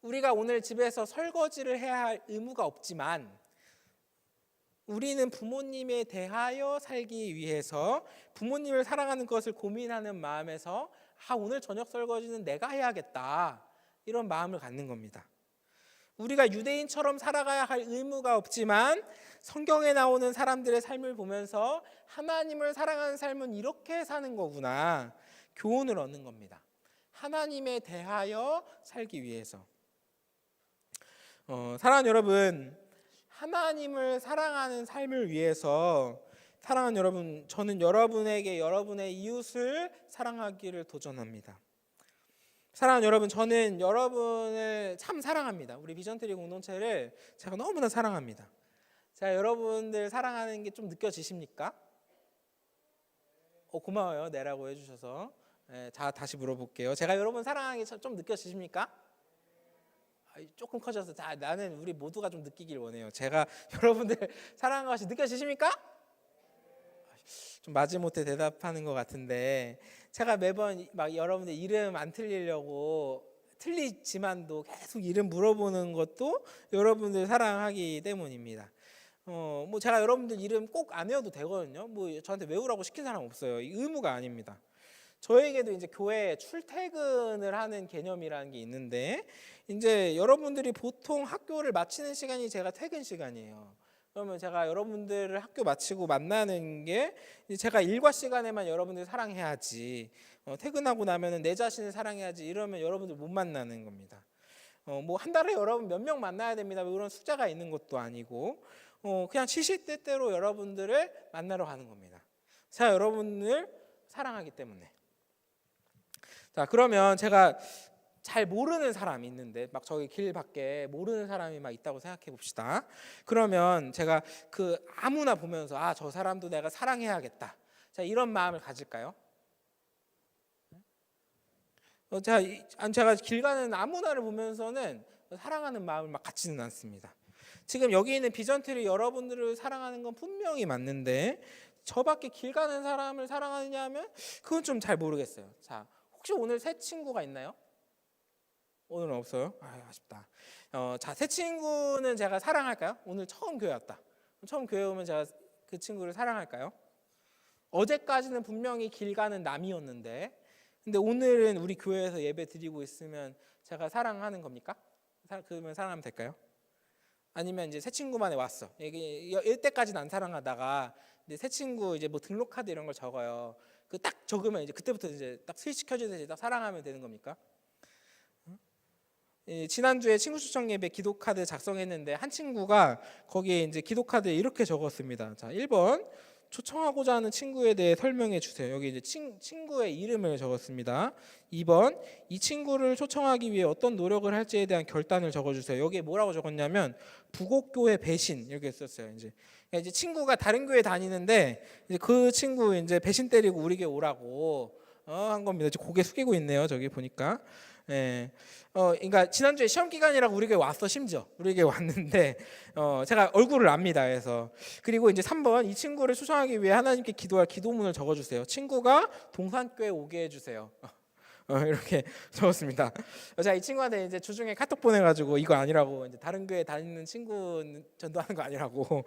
우리가 오늘 집에서 설거지를 해야 할 의무가 없지만 우리는 부모님에 대하여 살기 위해서 부모님을 사랑하는 것을 고민하는 마음에서 오늘 저녁 설거지는 내가 해야겠다 이런 마음을 갖는 겁니다. 우리가 유대인처럼 살아가야 할 의무가 없지만 성경에 나오는 사람들의 삶을 보면서 하나님을 사랑하는 삶은 이렇게 사는 거구나 교훈을 얻는 겁니다. 하나님에 대하여 살기 위해서. 사랑하는 여러분, 하나님을 사랑하는 삶을 위해서 사랑하는 여러분, 저는 여러분에게 여러분의 이웃을 사랑하기를 도전합니다. 사랑하는 여러분, 저는 여러분을 참 사랑합니다. 우리 비전트리 공동체를 제가 너무나 사랑합니다. 제가 여러분들 사랑하는 게 좀 느껴지십니까? 고마워요. 네라고 해주셔서. 자, 다시 물어볼게요. 제가 여러분 사랑하는 게 좀 느껴지십니까? 조금 커져서 나는 우리 모두가 좀 느끼길 원해요. 제가 여러분들 사랑하는 것이 느껴지십니까? 좀 마지못해 대답하는 것 같은데 제가 매번 막 여러분들 이름 안 틀리려고 틀리지만도 계속 이름 물어보는 것도 여러분들 사랑하기 때문입니다. 뭐 제가 여러분들 이름 꼭 안 외워도 되거든요. 뭐 저한테 외우라고 시킨 사람 없어요. 이 의무가 아닙니다. 저에게도 이제 교회에 출퇴근을 하는 개념이라는 게 있는데, 이제 여러분들이 보통 학교를 마치는 시간이 제가 퇴근 시간이에요. 그러면 제가 여러분들을 학교 마치고 만나는 게, 제가 일과 시간에만 여러분들 사랑해야지, 퇴근하고 나면은 내 자신을 사랑해야지 이러면 여러분들 못 만나는 겁니다. 뭐 한 달에 여러분 몇 명 만나야 됩니다, 그런 숫자가 있는 것도 아니고, 그냥 시시때때로 여러분들을 만나러 가는 겁니다. 제가 여러분을 사랑하기 때문에. 자, 그러면 제가 잘 모르는 사람이 있는데, 막 저기 길 밖에 모르는 사람이 막 있다고 생각해 봅시다. 그러면 제가 그 아무나 보면서 저 사람도 내가 사랑해야겠다, 자, 이런 마음을 가질까요? 제가 길 가는 아무나를 보면서는 사랑하는 마음을 막 갖지는 않습니다. 지금 여기 있는 비전트리 여러분들을 사랑하는 건 분명히 맞는데, 저밖에 길 가는 사람을 사랑하느냐 하면 그건 좀 잘 모르겠어요. 자, 혹시 오늘 새 친구가 있나요? 오늘은 없어요? 아쉽다. 자, 새 친구는 제가 사랑할까요? 오늘 처음 교회 왔다. 처음 교회 오면 제가 그 친구를 사랑할까요? 어제까지는 분명히 길 가는 남이었는데, 근데 오늘은 우리 교회에서 예배 드리고 있으면 제가 사랑하는 겁니까? 그러면 사랑하면 될까요? 아니면 이제 새 친구만에 왔어. 이때까지는 안 사랑하다가 근데 새 친구 이제 뭐 등록 카드 이런 걸 적어요. 그 딱 적으면 이제 그때부터 이제 딱 스위치 켜지듯이 딱 사랑하면 되는 겁니까? 지난주에 친구 초청 예배 기도 카드 작성했는데 한 친구가 거기에 이제 기도 카드에 이렇게 적었습니다. 자, 1번 초청하고자 하는 친구에 대해 설명해 주세요. 여기 이제 친구의 이름을 적었습니다. 2번 이 친구를 초청하기 위해 어떤 노력을 할지에 대한 결단을 적어주세요. 여기에 뭐라고 적었냐면 부곡교회 배신 이렇게 썼어요. 이제 친구가 다른 교회 다니는데 이제 그 친구 이제 배신 때리고 우리 교회 오라고 한 겁니다. 이제 고개 숙이고 있네요. 저기 보니까. 예. 그러니까 지난주에 시험 기간이라고 우리 교회 왔어. 심지어 우리 교회 왔는데 제가 얼굴을 압니다. 그래서 그리고 이제 3번 이 친구를 초청하기 위해 하나님께 기도할 기도문을 적어주세요. 친구가 동산교회 오게 해주세요. 이렇게 적었습니다. 제가 이 친구한테 이제 주중에 카톡 보내가지고 이거 아니라고, 이제 다른 교회 다니는 친구 전도하는 거 아니라고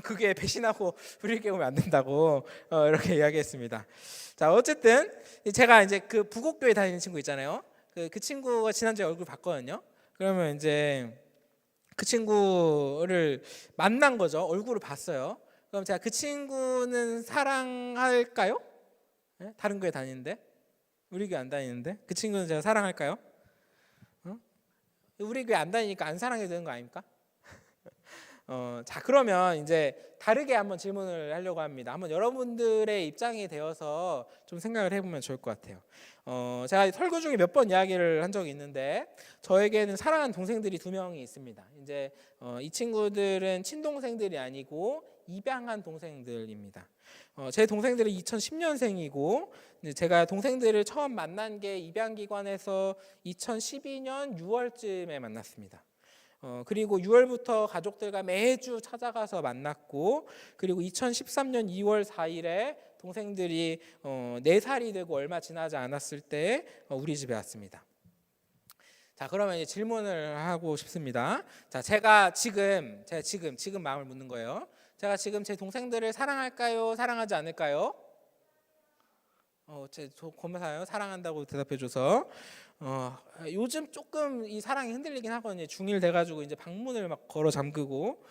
그게 배신하고 우리 교회 오면 안 된다고 이렇게 이야기했습니다. 자, 어쨌든 제가 이제 그 부곡교회 다니는 친구 있잖아요. 그 친구가 지난주에 얼굴 봤거든요. 그러면 이제 그 친구를 만난 거죠. 얼굴을 봤어요. 그럼 제가 그 친구는 사랑할까요? 네? 다른 교회 다니는데, 우리 교회 안 다니는데 그 친구는 제가 사랑할까요? 우리 교회 안 다니니까 안 사랑해도 되는 거 아닙니까? 자, 그러면 이제 다르게 한번 질문을 하려고 합니다. 한번 여러분들의 입장이 되어서 좀 생각을 해보면 좋을 것 같아요. 제가 설교 중에 몇 번 이야기를 한 적이 있는데, 저에게는 사랑하는 동생들이 2명이 있습니다. 이제 이 친구들은 친동생들이 아니고 입양한 동생들입니다. 제 동생들은 2010년생이고 제가 동생들을 처음 만난 게 입양기관에서 2012년 6월쯤에 만났습니다. 그리고 6월부터 가족들과 매주 찾아가서 만났고, 그리고 2013년 2월 4일에 동생들이 4살이 되고 얼마 지나지 않았을 때 우리 집에 왔습니다. 자, 그러면 이제 질문을 하고 싶습니다. 자, 제가 지금 마음을 묻는 거예요. 제가 지금 제 동생들을 사랑할까요? 사랑하지 않을까요? 제 검사요. 사랑한다고 대답해줘서. 요즘 조금 이 사랑이 흔들리긴 하거든요. 중1 돼가지고 이제 방문을 막 걸어 잠그고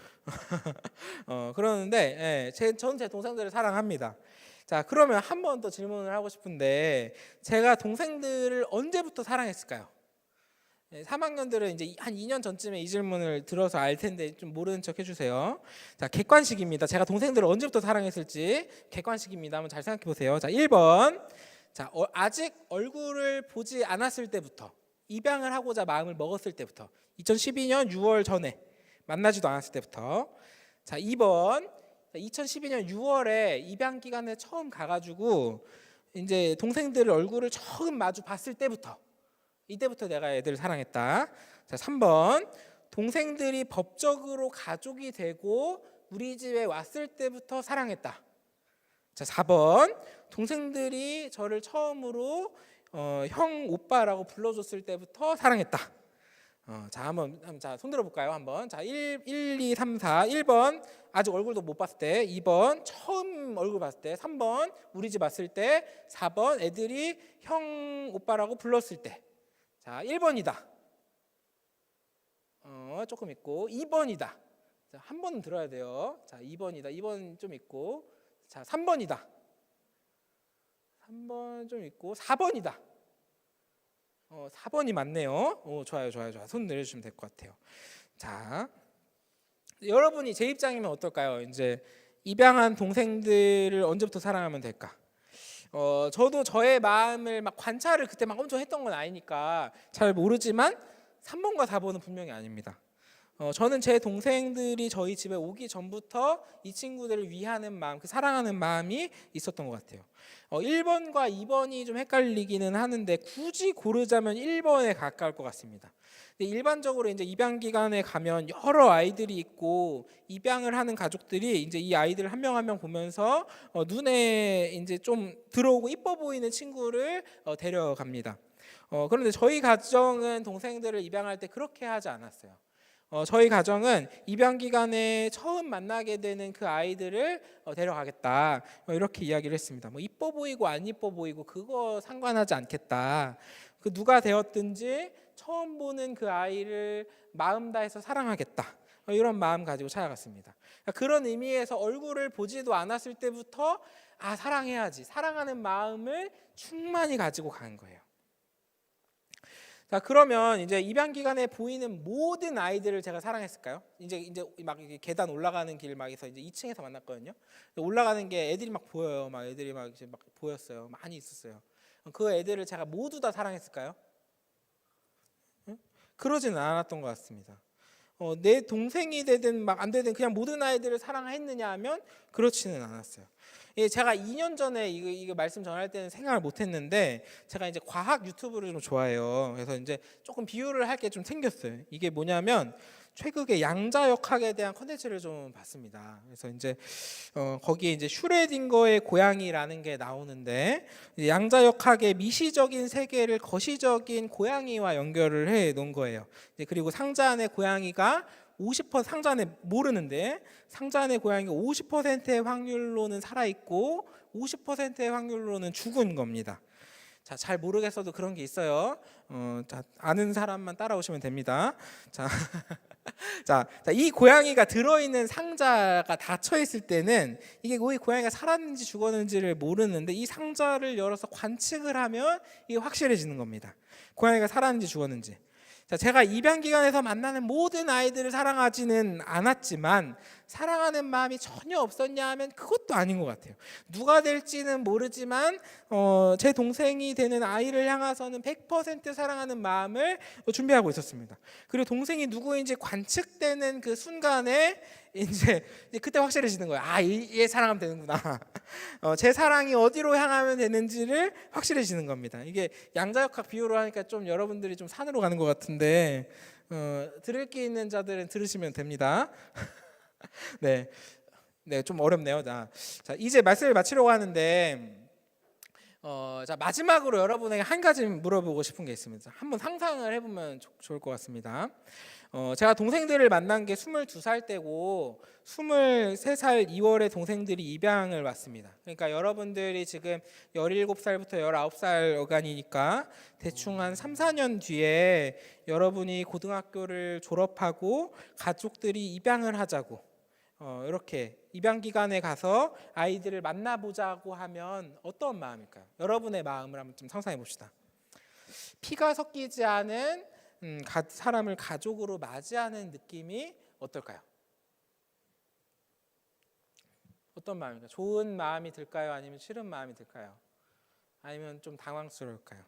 그러는데, 전 제 동생들을 사랑합니다. 자, 그러면 한 번 더 질문을 하고 싶은데, 제가 동생들을 언제부터 사랑했을까요? 3학년들은 이제 한 2년 전쯤에 이 질문을 들어서 알 텐데 좀 모르는 척 해주세요. 자, 객관식입니다. 제가 동생들을 언제부터 사랑했을지 객관식입니다. 한번 잘 생각해 보세요. 자, 1번. 자, 아직 얼굴을 보지 않았을 때부터, 입양을 하고자 마음을 먹었을 때부터, 2012년 6월 전에 만나지도 않았을 때부터. 자, 2번. 2012년 6월에 입양 기간에 처음 가가지고 이제 동생들의 얼굴을 처음 마주 봤을 때부터, 이때부터 내가 애들을 사랑했다. 자, 3번. 동생들이 법적으로 가족이 되고 우리 집에 왔을 때부터 사랑했다. 자, 4번. 동생들이 저를 처음으로 형, 오빠라고 불러줬을 때부터 사랑했다. 자, 한번 손 들어 볼까요? 한번. 자, 1, 2, 3, 4. 1번 아직 얼굴도 못 봤을 때, 2번 처음 얼굴 봤을 때, 3번 우리 집 왔을 때, 4번 애들이 형 오빠라고 불렀을 때. 자, 1번이다. 조금 있고 2번이다. 자, 한 번은 들어야 돼요. 자, 2번이다. 2번 좀 있고. 자, 3번이다. 3번 좀 있고 4번이다. 4번이 맞네요. 좋아요. 손 내려주시면 될 것 같아요. 자, 여러분이 제 입장이면 어떨까요? 이제 입양한 동생들을 언제부터 사랑하면 될까? 저도 저의 마음을 막 관찰을 그때 막 엄청 했던 건 아니니까 잘 모르지만 3번과 4번은 분명히 아닙니다. 저는 제 동생들이 저희 집에 오기 전부터 이 친구들을 위하는 마음, 그 사랑하는 마음이 있었던 것 같아요. 1번과 2번이 좀 헷갈리기는 하는데 굳이 고르자면 1번에 가까울 것 같습니다. 근데 일반적으로 이제 입양 기관에 가면 여러 아이들이 있고 입양을 하는 가족들이 이제 이 아이들 한 명 한 명 보면서 눈에 이제 좀 들어오고 이뻐 보이는 친구를 데려갑니다. 그런데 저희 가정은 동생들을 입양할 때 그렇게 하지 않았어요. 저희 가정은 입양 기간에 처음 만나게 되는 그 아이들을 데려가겠다 이렇게 이야기를 했습니다. 뭐 이뻐 보이고 안 이뻐 보이고 그거 상관하지 않겠다. 그 누가 되었든지 처음 보는 그 아이를 마음 다해서 사랑하겠다. 이런 마음 가지고 찾아갔습니다. 그런 의미에서 얼굴을 보지도 않았을 때부터 사랑해야지, 사랑하는 마음을 충만히 가지고 간 거예요. 자, 그러면 이제 입양 기간에 보이는 모든 아이들을 제가 사랑했을까요? 이제 막 계단 올라가는 길 막에서 이제 2층에서 만났거든요. 올라가는 게 애들이 막 보여요. 막 애들이 막 이제 막 보였어요. 많이 있었어요. 그 애들을 제가 모두 다 사랑했을까요? 그러지는 않았던 것 같습니다. 내 동생이 되든 막 안 되든 그냥 모든 아이들을 사랑했느냐 하면 그렇지는 않았어요. 제가 2년 전에 이거 말씀 전할 때는 생각을 못했는데 제가 이제 과학 유튜브를 좀 좋아해요. 그래서 이제 조금 비유를 할 게 좀 생겼어요. 이게 뭐냐면 최근에 양자역학에 대한 컨텐츠를 좀 봤습니다. 그래서 이제 거기에 이제 슈레딩거의 고양이라는 게 나오는데 양자역학의 미시적인 세계를 거시적인 고양이와 연결을 해 놓은 거예요. 그리고 상자 안에 고양이가 50% 상자 안에 모르는데 상자 안에 고양이가 50%의 확률로는 살아있고 50%의 확률로는 죽은 겁니다. 자, 잘 모르겠어도 그런 게 있어요. 자, 아는 사람만 따라오시면 됩니다. 자, 이 고양이가 들어있는 상자가 닫혀 있을 때는 이게 왜 고양이가 살았는지 죽었는지를 모르는데 이 상자를 열어서 관측을 하면 이게 확실해지는 겁니다. 고양이가 살았는지 죽었는지. 자, 제가 입양 기간에서 만나는 모든 아이들을 사랑하지는 않았지만 사랑하는 마음이 전혀 없었냐 하면 그것도 아닌 것 같아요. 누가 될지는 모르지만 제 동생이 되는 아이를 향해서는 100% 사랑하는 마음을 준비하고 있었습니다. 그리고 동생이 누구인지 관측되는 그 순간에 이제 그때 확실해지는 거예요. 얘 사랑하면 되는구나. 제 사랑이 어디로 향하면 되는지를 확실해지는 겁니다. 이게 양자역학 비유로 하니까 좀 여러분들이 좀 산으로 가는 것 같은데 들을 게 있는 자들은 들으시면 됩니다. 네, 좀 어렵네요. 자, 이제 말씀을 마치려고 하는데 자, 마지막으로 여러분에게 한 가지 물어보고 싶은 게 있습니다. 한번 상상을 해보면 좋을 것 같습니다. 제가 동생들을 만난 게 22살 때고 23살 2월에 동생들이 입양을 왔습니다. 그러니까 여러분들이 지금 17살부터 19살 어간이니까 대충 한 3, 4년 뒤에 여러분이 고등학교를 졸업하고 가족들이 입양을 하자고 이렇게 입양 기관에 가서 아이들을 만나보자고 하면 어떤 마음일까요? 여러분의 마음을 한번 좀 상상해 봅시다. 피가 섞이지 않은 사람을 가족으로 맞이하는 느낌이 어떨까요? 어떤 마음일까요? 좋은 마음이 들까요? 아니면 싫은 마음이 들까요? 아니면 좀 당황스러울까요?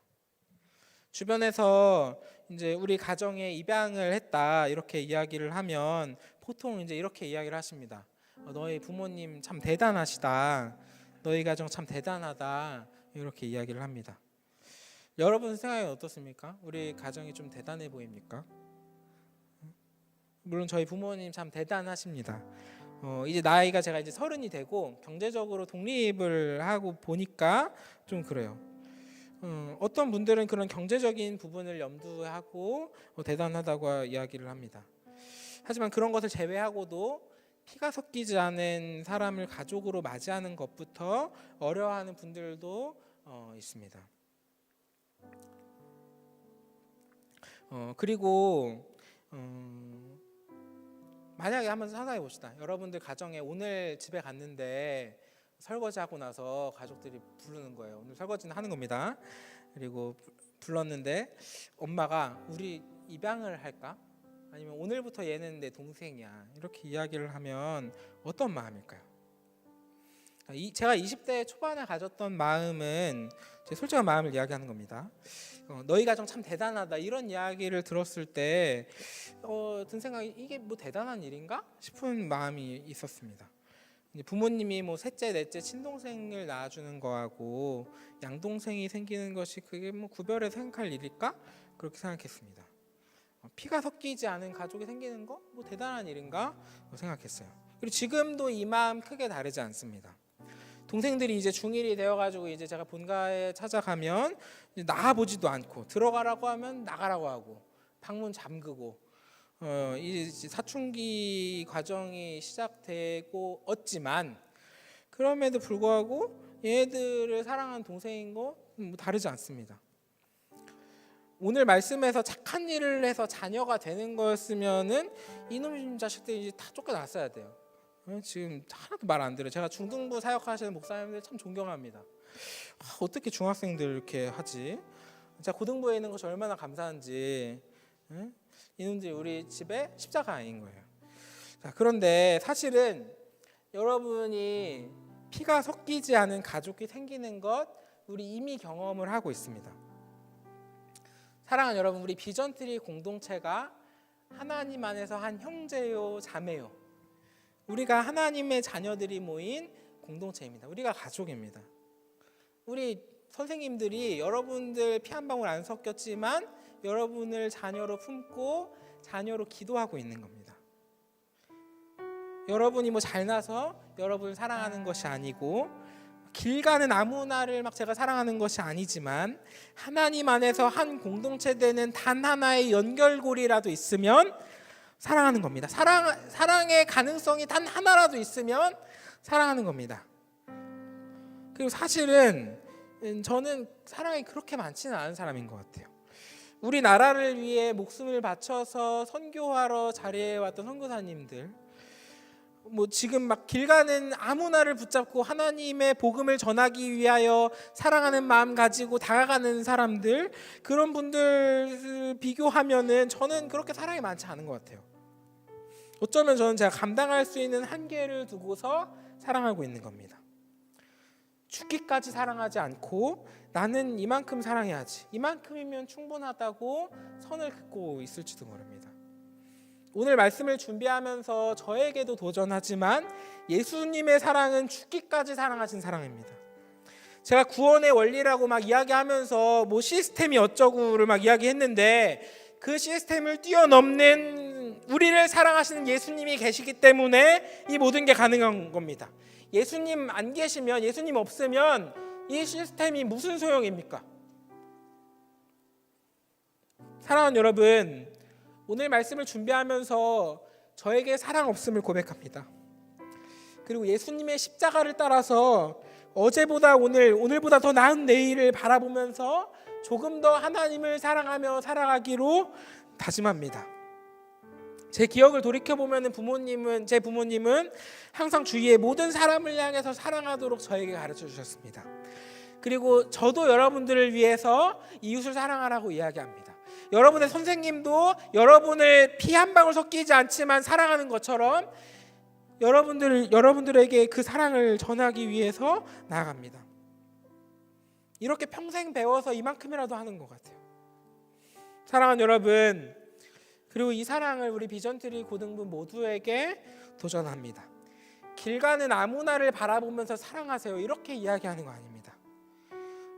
주변에서 이제 우리 가정에 입양을 했다 이렇게 이야기를 하면 보통 이제 이렇게 이야기를 하십니다. 너희 부모님 참 대단하시다. 너희 가정 참 대단하다. 이렇게 이야기를 합니다. 여러분 생각이 어떻습니까? 우리 가정이 좀 대단해 보입니까? 물론 저희 부모님 참 대단하십니다. 이제 나이가 제가 이제 30이 되고 경제적으로 독립을 하고 보니까 좀 그래요. 어떤 분들은 그런 경제적인 부분을 염두하고 대단하다고 이야기를 합니다. 하지만 그런 것을 제외하고도 피가 섞이지 않은 사람을 가족으로 맞이하는 것부터 어려워하는 분들도 있습니다. 그리고 만약에 한번 상상해 봅시다. 여러분들 가정에 오늘 집에 갔는데 설거지하고 나서 가족들이 부르는 거예요. 오늘 설거지는 하는 겁니다. 그리고 불렀는데 엄마가 우리 입양을 할까? 아니면 오늘부터 얘는 내 동생이야. 이렇게 이야기를 하면 어떤 마음일까요? 제가 20대 초반에 가졌던 마음은 제 솔직한 마음을 이야기하는 겁니다. 너희 가정 참 대단하다 이런 이야기를 들었을 때 든 생각이 이게 뭐 대단한 일인가 싶은 마음이 있었습니다. 부모님이 뭐 셋째, 넷째 친동생을 낳아주는 거하고 양동생이 생기는 것이 그게 뭐 구별해 생각할 일일까 그렇게 생각했습니다. 피가 섞이지 않은 가족이 생기는 거 뭐 대단한 일인가 생각했어요. 그리고 지금도 이 마음 크게 다르지 않습니다. 동생들이 이제 중1이 되어가지고 이제 제가 본가에 찾아가면 이제 나가보지도 않고 들어가라고 하면 나가라고 하고 방문 잠그고 이제 사춘기 과정이 시작되고 있지만 그럼에도 불구하고 얘들을 사랑하는 동생인 거 뭐 다르지 않습니다. 오늘 말씀에서 착한 일을 해서 자녀가 되는 거였으면은 이놈 자식들이 이제 다 쫓겨났어야 돼요. 지금 하나도 말 안 들어요. 제가 중등부 사역하시는 목사님들 참 존경합니다. 어떻게 중학생들 이렇게 하지? 제가 고등부에 있는 것이 얼마나 감사한지. 이놈들이 우리 집에 십자가 아닌 거예요. 자, 그런데 사실은 여러분이 피가 섞이지 않은 가족이 생기는 것 우리 이미 경험을 하고 있습니다. 사랑하는 여러분, 우리 비전트리 공동체가 하나님 안에서 한 형제요 자매요, 우리가 하나님의 자녀들이 모인 공동체입니다. 우리가 가족입니다. 우리 선생님들이 여러분들 피 한 방울 안 섞였지만 여러분을 자녀로 품고 자녀로 기도하고 있는 겁니다. 여러분이 뭐 잘나서 여러분을 사랑하는 것이 아니고 길 가는 아무나를 막 제가 사랑하는 것이 아니지만 하나님 안에서 한 공동체 되는 단 하나의 연결고리라도 있으면 사랑하는 겁니다. 사랑의 가능성이 단 하나라도 있으면 사랑하는 겁니다. 그리고 사실은 저는 사랑이 그렇게 많지는 않은 사람인 것 같아요. 우리나라를 위해 목숨을 바쳐서 선교하러 자리해왔던 선교사님들, 뭐 지금 막 길 가는 아무나를 붙잡고 하나님의 복음을 전하기 위하여 사랑하는 마음 가지고 다가가는 사람들, 그런 분들 비교하면은 저는 그렇게 사랑이 많지 않은 것 같아요. 어쩌면 저는 제가 감당할 수 있는 한계를 두고서 사랑하고 있는 겁니다. 죽기까지 사랑하지 않고 나는 이만큼 사랑해야지, 이만큼이면 충분하다고 선을 긋고 있을지도 모릅니다. 오늘 말씀을 준비하면서 저에게도 도전하지만 예수님의 사랑은 죽기까지 사랑하신 사랑입니다. 제가 구원의 원리라고 막 이야기하면서 뭐 시스템이 어쩌고를 막 이야기했는데 그 시스템을 뛰어넘는 우리를 사랑하시는 예수님이 계시기 때문에 이 모든 게 가능한 겁니다. 예수님 안 계시면, 예수님 없으면 이 시스템이 무슨 소용입니까? 사랑하는 여러분, 오늘 말씀을 준비하면서 저에게 사랑 없음을 고백합니다. 그리고 예수님의 십자가를 따라서 어제보다 오늘보다 더 나은 내일을 바라보면서 조금 더 하나님을 사랑하며 살아가기로 다짐합니다. 제 기억을 돌이켜보면 제 부모님은 항상 주위의 모든 사람을 향해서 사랑하도록 저에게 가르쳐 주셨습니다. 그리고 저도 여러분들을 위해서 이웃을 사랑하라고 이야기합니다. 여러분의 선생님도 여러분을 피 한 방울 섞이지 않지만 사랑하는 것처럼 여러분들에게 그 사랑을 전하기 위해서 나아갑니다. 이렇게 평생 배워서 이만큼이라도 하는 것 같아요. 사랑하는 여러분, 그리고 이 사랑을 우리 비전트리 고등부 모두에게 도전합니다. 길 가는 아무나를 바라보면서 사랑하세요, 이렇게 이야기하는 거 아닙니다.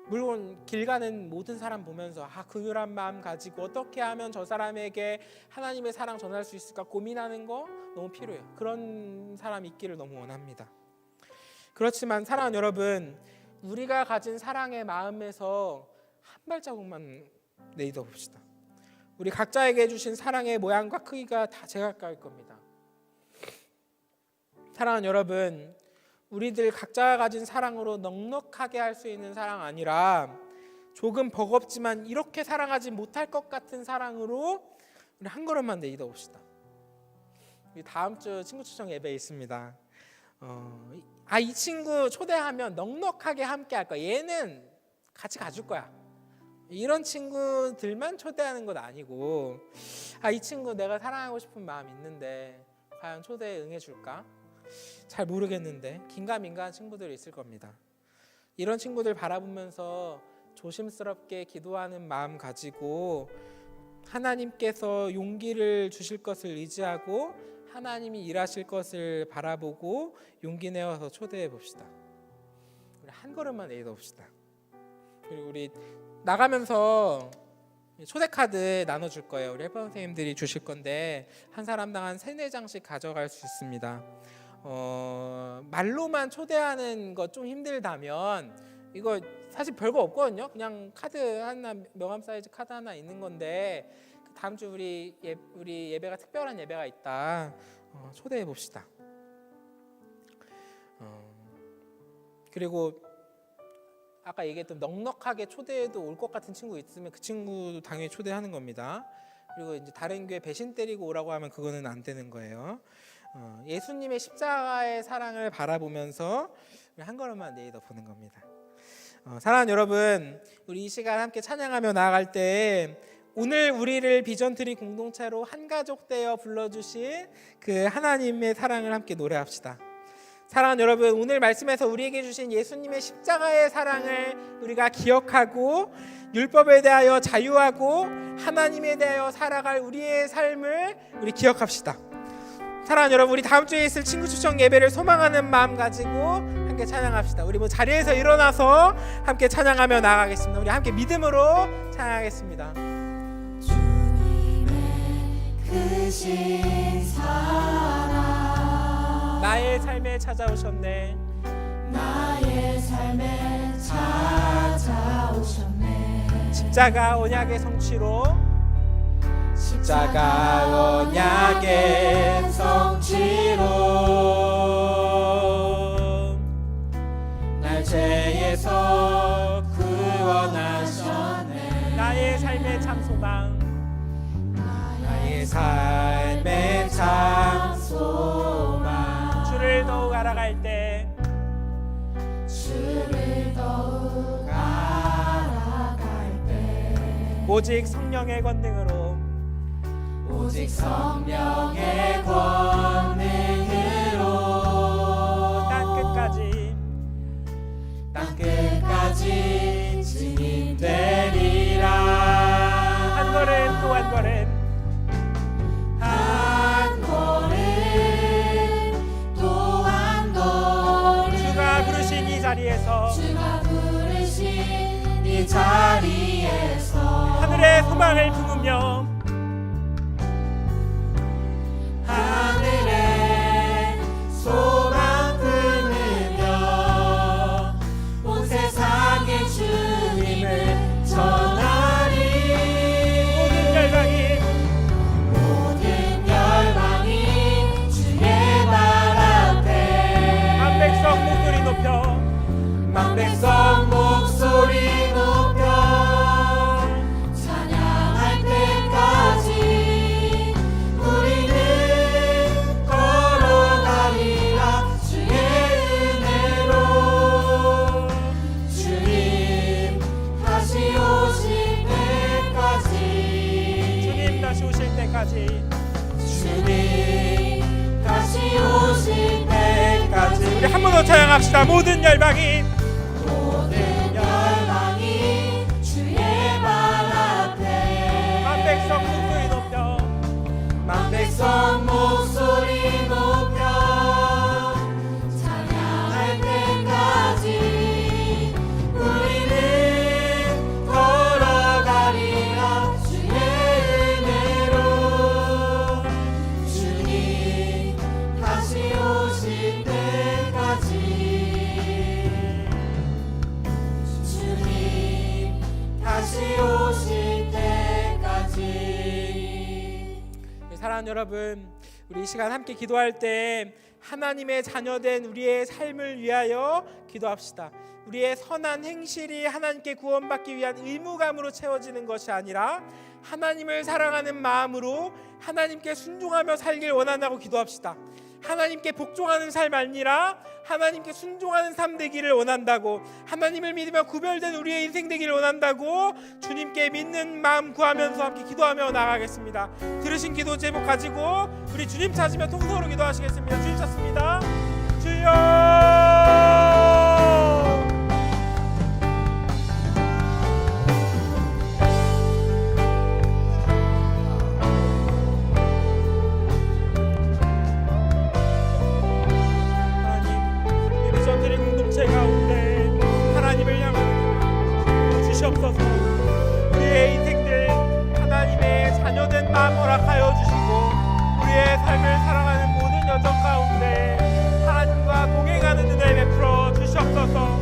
물론 길 가는 모든 사람 보면서 긍휼한 마음 가지고 어떻게 하면 저 사람에게 하나님의 사랑 전할 수 있을까 고민하는 거 너무 필요해요. 그런 사람 있기를 너무 원합니다. 그렇지만 사랑하는 여러분, 우리가 가진 사랑의 마음에서 한 발자국만 내딛어 봅시다. 우리 각자에게 주신 사랑의 모양과 크기가 다 제각각일 겁니다. 사랑하는 여러분, 우리들 각자가 가진 사랑으로 넉넉하게 할 수 있는 사랑 아니라 조금 버겁지만 이렇게 사랑하지 못할 것 같은 사랑으로 우리 한 걸음만 내딛어 봅시다. 우리 다음 주 친구 초청 예배 있습니다. 이 친구 초대하면 넉넉하게 함께 할 거야. 얘는 같이 가줄 거야. 이런 친구들만 초대하는 건 아니고, 이 친구 내가 사랑하고 싶은 마음 있는데 과연 초대에 응해줄까? 잘 모르겠는데 긴가민가한 친구들이 있을 겁니다. 이런 친구들 바라보면서 조심스럽게 기도하는 마음 가지고 하나님께서 용기를 주실 것을 의지하고 하나님이 일하실 것을 바라보고 용기 내어서 초대해 봅시다. 우리 한 걸음만 내딛어 봅시다. 그리고 우리 나가면서 초대 카드 나눠줄 거예요. 우리 헬퍼 선생님들이 주실 건데 한 사람당 한 3-4장씩 가져갈 수 있습니다. 말로만 초대하는 거 좀 힘들다면 이거 사실 별거 없거든요. 그냥 카드 하나, 명함 사이즈 카드 하나 있는 건데 다음 주 우리 예배가 특별한 예배가 있다. 초대해 봅시다. 그리고 아까 얘기했던 넉넉하게 초대해도 올 것 같은 친구 있으면 그 친구도 당연히 초대하는 겁니다. 그리고 이제 다른 교회 배신 때리고 오라고 하면 그거는 안 되는 거예요. 예수님의 십자가의 사랑을 바라보면서 한 걸음만 내딛어 보는 겁니다. 사랑하는 여러분, 우리 이 시간 함께 찬양하며 나아갈 때 오늘 우리를 비전트리 공동체로 한 가족 되어 불러주신 그 하나님의 사랑을 함께 노래합시다. 사랑하는 여러분, 오늘 말씀에서 우리에게 주신 예수님의 십자가의 사랑을 우리가 기억하고 율법에 대하여 자유하고 하나님에 대하여 살아갈 우리의 삶을 우리 기억합시다. 사랑하는 여러분, 우리 다음 주에 있을 친구 초청 예배를 소망하는 마음 가지고 함께 찬양합시다. 우리 자리에서 일어나서 함께 찬양하며 나아가겠습니다. 우리 함께 믿음으로 찬양하겠습니다. 주님의 크신 사랑 나의 삶에 찾아오셨네. 나의 삶에 찾아오셨네. 십자가 언약의 성취로 십자가 언약의 성취로 날 죄에서 구원하셨네. 나의 삶의 참 소망, 나의 삶의 참 소망 주를 더욱 알아갈 때 주를 더욱 알아갈 때 오직 성령의 권능으로 오직 성령의 권능으로 땅 끝까지 증인되리라. 한 걸음 또 한 걸음 한 걸음 또 한 걸음 주가 부르신 이 자리에서 주가 부르신 이 자리에서 하늘의 소망을 품으며 하늘의 소망 품으며 온 세상에 주님을 전하리. 모든 열방이 주의 발 앞에 만 백성 목소리 높여 만 백성 목소리 높여 찬양할 때까지 우리는 걸어가리라. 주의 은혜로 주님 다시 오실 때까지 주님 다시 오실 때까지 주님 다시 오실 때까지 우리 한 번 더 찬양합시다. 모든 열방이 모든 열방이 주의 발 앞에 만 백성 목소리 높여 만 백성 목소리 높여 찬양할 때까지 우리는 걸어가리라. 주의 은혜로 주님 다시 오실 때까지 다시 오실 때까지. 네, 사랑하는 여러분, 우리 이 시간 함께 기도할 때 하나님의 자녀된 우리의 삶을 위하여 기도합시다. 우리의 선한 행실이 하나님께 구원받기 위한 의무감으로 채워지는 것이 아니라 하나님을 사랑하는 마음으로 하나님께 순종하며 살길 원한다고 기도합시다. 하나님께 복종하는 삶 아니라 하나님께 순종하는 삶 되기를 원한다고, 하나님을 믿으며 구별된 우리의 인생 되기를 원한다고 주님께 믿는 마음 구하면서 함께 기도하며 나아가겠습니다. 들으신 기도 제목 가지고 우리 주님 찾으며 통성으로 기도하시겠습니다. 주님 찾습니다. 주여. 우리의 인생들 하나님의 자녀된 마음 허락하여 주시고 우리의 삶을 살아가는 모든 여정 가운데 하나님과 동행하는 은혜 베풀어 주시옵소서.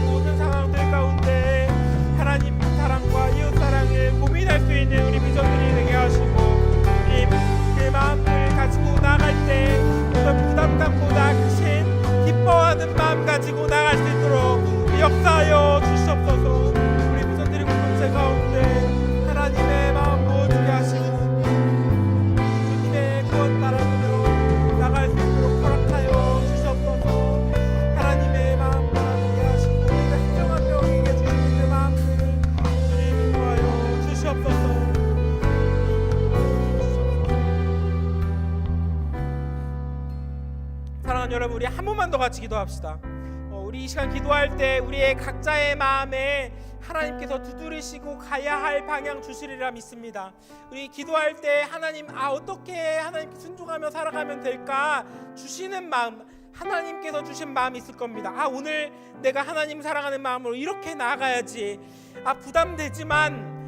모든 상황들 가운데 하나님 사랑과 이웃 사랑을 고민할 수 있는 우리 비전들이 되게 하시고 주님, 그 마음을 가지고 나갈 때 어떤 부담감보다 크신 기뻐하는 마음 가지고 나갈 수 있도록 역사하여 주시옵소서. 가운데 하나님의 마음 모으게 하시고 주님의 구원 따라가며 나갈 수 있도록 허락하여 주시옵소서. 하나님의 마음 따라가게 하시고 우리가 행정한 명에게 주시는 그 마음을 주님 인도하여 주시옵소서. 사랑하는 여러분, 우리 한 번만 더 같이 기도합시다. 우리 이 시간 기도할 때 우리의 각자의 마음에 하나님께서 두드리시고 가야 할 방향 주시리라 믿습니다. 우리 기도할 때 하나님, 어떻게 하나님께 순종하며 살아가면 될까 주시는 마음, 하나님께서 주신 마음이 있을 겁니다. 오늘 내가 하나님 사랑하는 마음으로 이렇게 나아가야지. 부담되지만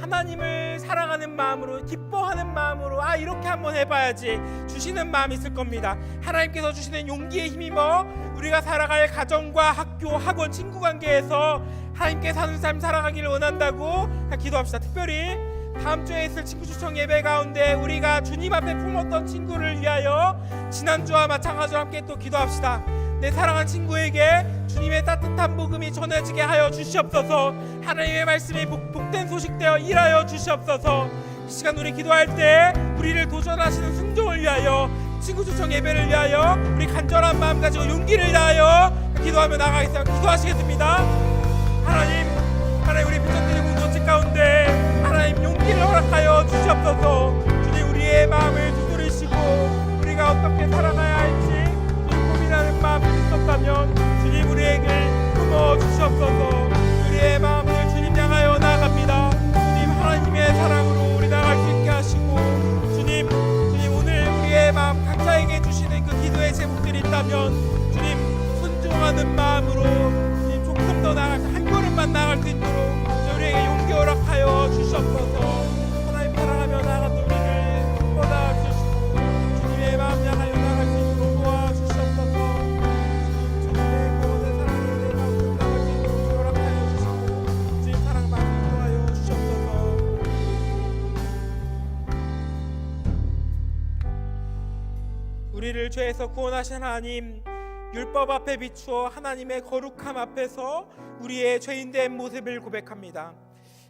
하나님을 사랑하는 마음으로, 기뻐하는 마음으로 이렇게 한번 해봐야지 주시는 마음이 있을 겁니다. 하나님께서 주시는 용기에 힘입어 우리가 살아갈 가정과 학교, 학원, 친구 관계에서 하나님께 사는 삶 살아가기를 원한다고 기도합시다. 특별히 다음 주에 있을 친구 초청 예배 가운데 우리가 주님 앞에 품었던 친구를 위하여 지난주와 마찬가지로 함께 또 기도합시다. 내 사랑한 친구에게 주님의 따뜻한 복음이 전해지게 하여 주시옵소서. 하나님의 말씀이 복된 소식되어 일하여 주시옵소서. 이 시간 우리 기도할 때 우리를 도전하시는 순종을 위하여, 친구 초청 예배를 위하여 우리 간절한 마음 가지고 용기를 다하여 기도하며 나가겠습니다. 기도하시겠습니다. 하나님 우리 비전드림 공동체 가운데 하나님 용기를 허락하여 주시옵소서. 주님, 우리의 마음을 두드리시고 우리가 어떻게 살아가야 할지 고민하는 마음이 있었다면 주님, 우리에게 품어 주시옵소서. 우리의 마음을 주님 향하여 나아갑니다. 주님, 하나님의 사랑으로 우리 나갈 수 있게 하시고 주님 오늘 우리의 마음 각자에게 주시는 그 기도의 제목들이 있다면 주님, 순종하는 마음으로 주님 조금 더 나아갈 수, 한 걸음만 나아갈 수 있도록 우리에게 용기 허락하여 주시옵소서. 하나님 사랑하며 나아갔던 우리를 뻗어 주시고 주님의 마음 향하여 나아갈 수 있도록 도와주시옵소서. 주님의 구원의 사랑을 내 마음으로 나아갈 수 있도록 허락하여 주시고 주님 사랑 많이 인도하여 주시옵소서. 우리를 죄에서 구원하신 하나님, 율법 앞에 비추어 하나님의 거룩함 앞에서 우리의 죄인된 모습을 고백합니다.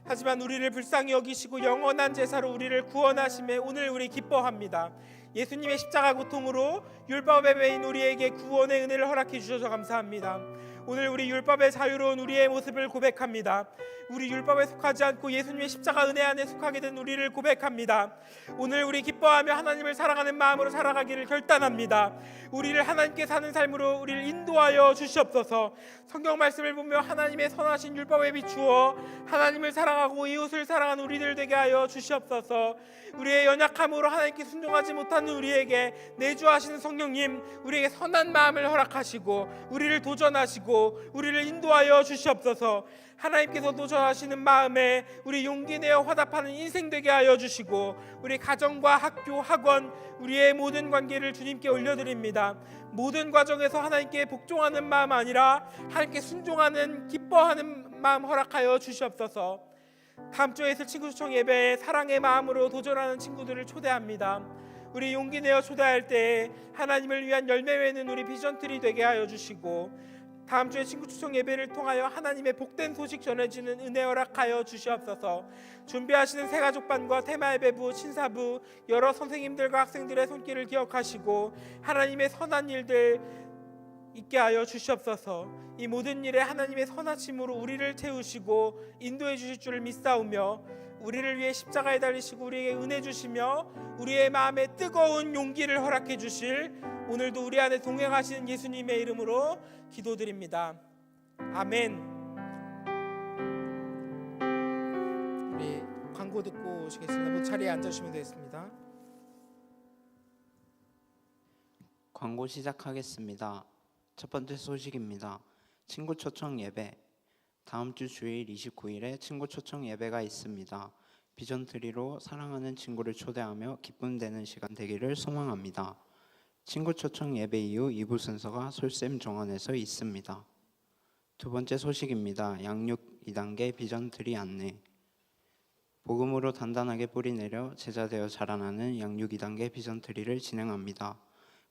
하지만 우리를 불쌍히 여기시고 영원한 제사로 우리를 구원하심에 오늘 우리 기뻐합니다. 예수님의 십자가 고통으로 율법의 배인 우리에게 구원의 은혜를 허락해 주셔서 감사합니다. 오늘 우리 율법의 자유로운 우리의 모습을 고백합니다. 우리 율법에 속하지 않고 예수님의 십자가 은혜 안에 속하게 된 우리를 고백합니다. 오늘 우리 기뻐하며 하나님을 사랑하는 마음으로 살아가기를 결단합니다. 우리를 하나님께 사는 삶으로 우리를 인도하여 주시옵소서. 성경 말씀을 보며 하나님의 선하신 율법에 비추어 하나님을 사랑하고 이웃을 사랑하는 우리들 되게 하여 주시옵소서. 우리의 연약함으로 하나님께 순종하지 못하는 우리에게 내주하시는 성령님, 우리에게 선한 마음을 허락하시고 우리를 도전하시고 우리를 인도하여 주시옵소서. 하나님께서 도전하시는 마음에 우리 용기 내어 화답하는 인생 되게 하여 주시고 우리 가정과 학교, 학원, 우리의 모든 관계를 주님께 올려드립니다. 모든 과정에서 하나님께 복종하는 마음 아니라 하나님께 순종하는, 기뻐하는 마음 허락하여 주시옵소서. 다음 주에 있을 친구 초청 예배에 사랑의 마음으로 도전하는 친구들을 초대합니다. 우리 용기 내어 초대할 때 하나님을 위한 열매 맺는 우리 비전트리 되게 하여 주시고, 다음 주에 친구 초청 예배를 통하여 하나님의 복된 소식 전해지는 은혜 허락하여 주시옵소서. 준비하시는 새가족반과 테마 예배부, 신사부, 여러 선생님들과 학생들의 손길을 기억하시고 하나님의 선한 일들 있게 하여 주시옵소서. 이 모든 일에 하나님의 선하심으로 우리를 채우시고 인도해 주실 줄을 믿사오며, 우리를 위해 십자가에 달리시고 우리에게 은혜 주시며 우리의 마음에 뜨거운 용기를 허락해 주실 오늘도 우리 안에 동행하시는 예수님의 이름으로 기도드립니다. 아멘. 우리 광고 듣고 오시겠습니다. 모두 자리에 앉으시면 되겠습니다. 광고 시작하겠습니다. 첫 번째 소식입니다. 친구 초청 예배. 다음 주 주일 29일에 친구 초청 예배가 있습니다. 비전트리로 사랑하는 친구를 초대하며 기쁨 되는 시간 되기를 소망합니다. 친구 초청 예배 이후 2부 순서가 솔샘 정원에서 있습니다. 두 번째 소식입니다. 양육 2단계 비전트리 안내. 복음으로 단단하게 뿌리내려 제자되어 자라나는 양육 2단계 비전트리를 진행합니다.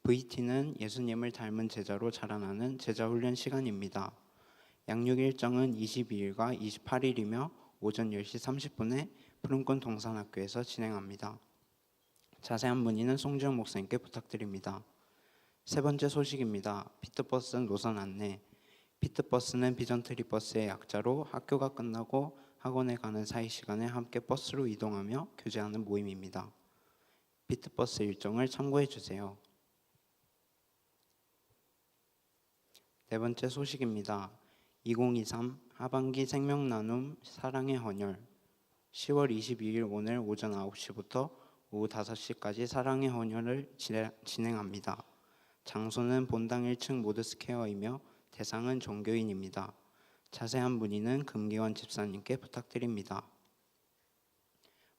VT는 예수님을 닮은 제자로 자라나는 제자훈련 시간입니다. 양육 일정은 22일과 28일이며 오전 10시 30분에 푸른꽃 동산학교에서 진행합니다. 자세한 문의는 송지영 목사님께 부탁드립니다. 세 번째 소식입니다. 피트버스 노선 안내. 피트버스는 비전트리 버스의 약자로 학교가 끝나고 학원에 가는 사이 시간에 함께 버스로 이동하며 교제하는 모임입니다. 피트버스 일정을 참고해 주세요. 네 번째 소식입니다. 2023 하반기 생명나눔 사랑의 헌혈. 10월 22일 오늘 오전 9시부터 오후 5시까지 사랑의 헌혈을 진행합니다. 장소는 본당 1층 모드스퀘어이며 대상은 종교인입니다. 자세한 문의는 금기원 집사님께 부탁드립니다.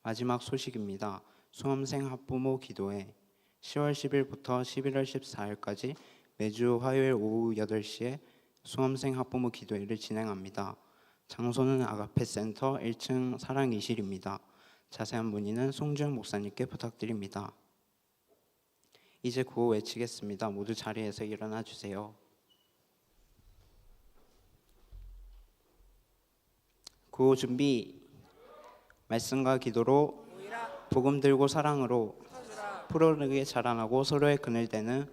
마지막 소식입니다. 수험생 학부모 기도회. 10월 10일부터 11월 14일까지 매주 화요일 오후 8시에 수험생 학부모 기도회를 진행합니다. 장소는 아가페 센터 1층 사랑이실입니다. 자세한 문의는 송주영 목사님께 부탁드립니다. 이제 구호 외치겠습니다. 모두 자리에서 일어나 주세요. 구호 준비. 말씀과 기도로 복음 들고 사랑으로 푸르르게 자라나고 서로의 그늘 되는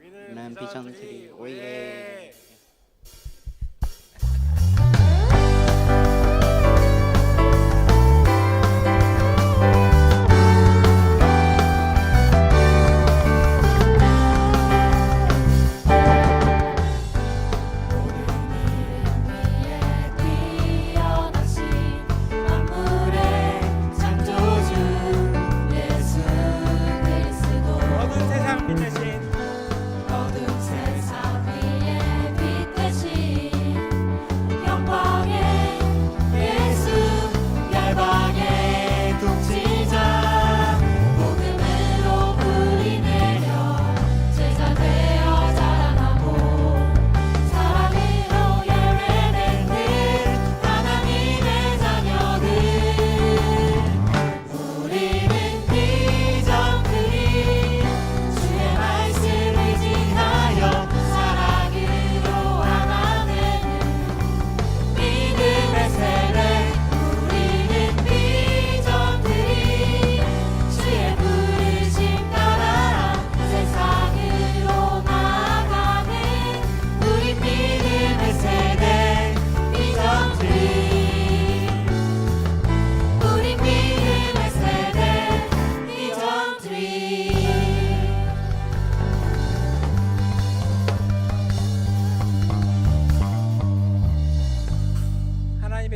비전트리. 오예.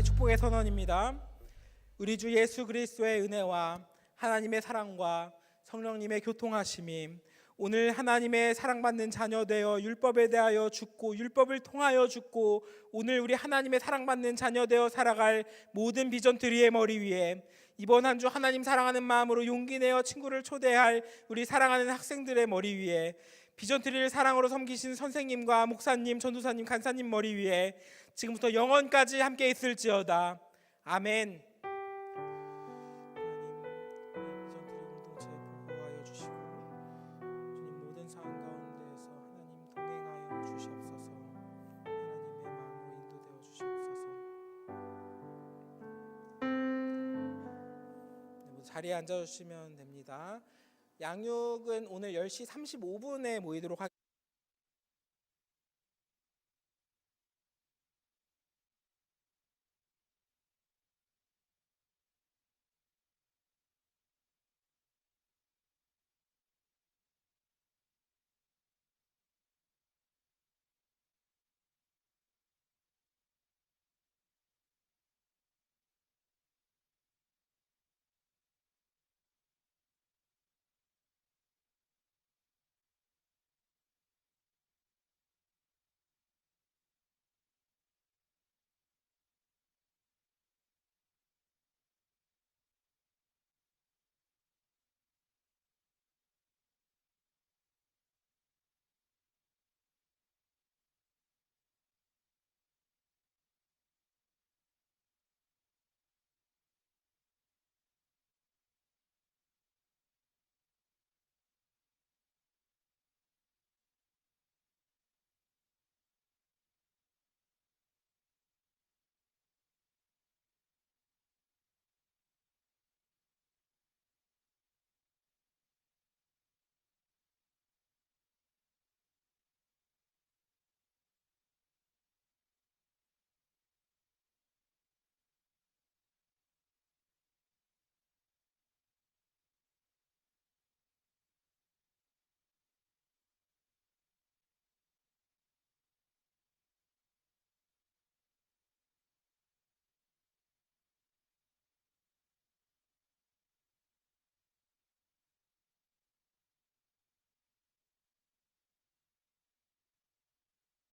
축복의 선언입니다. 우리 주 예수 그리스도의 은혜와 하나님의 사랑과 성령님의 교통하심이 오늘 하나님의 사랑받는 자녀 되어 율법에 대하여 죽고 율법을 통하여 죽고 오늘 우리 하나님의 사랑받는 자녀 되어 살아갈 모든 비전트리의 머리 위에 이번 한 주 하나님 사랑하는 마음으로 용기 내어 친구를 초대할 우리 사랑하는 학생들의 머리 위에 비전트리를 사랑으로 섬기신 선생님과 목사님, 전도사님, 간사님 머리 위에 지금부터 영원까지 함께 있을지어다. 아멘. 하나님, 비전트리 공동체 보호하여 주시고 주님 모든 상황 가운데에서 하나님 동행하여 주시옵소서. 하나님의 마음으로 인도되어 주시옵소서. 네, 자리에 앉아주시면 됩니다. 양육은 오늘 10시 35분에 모이도록 하겠습니다.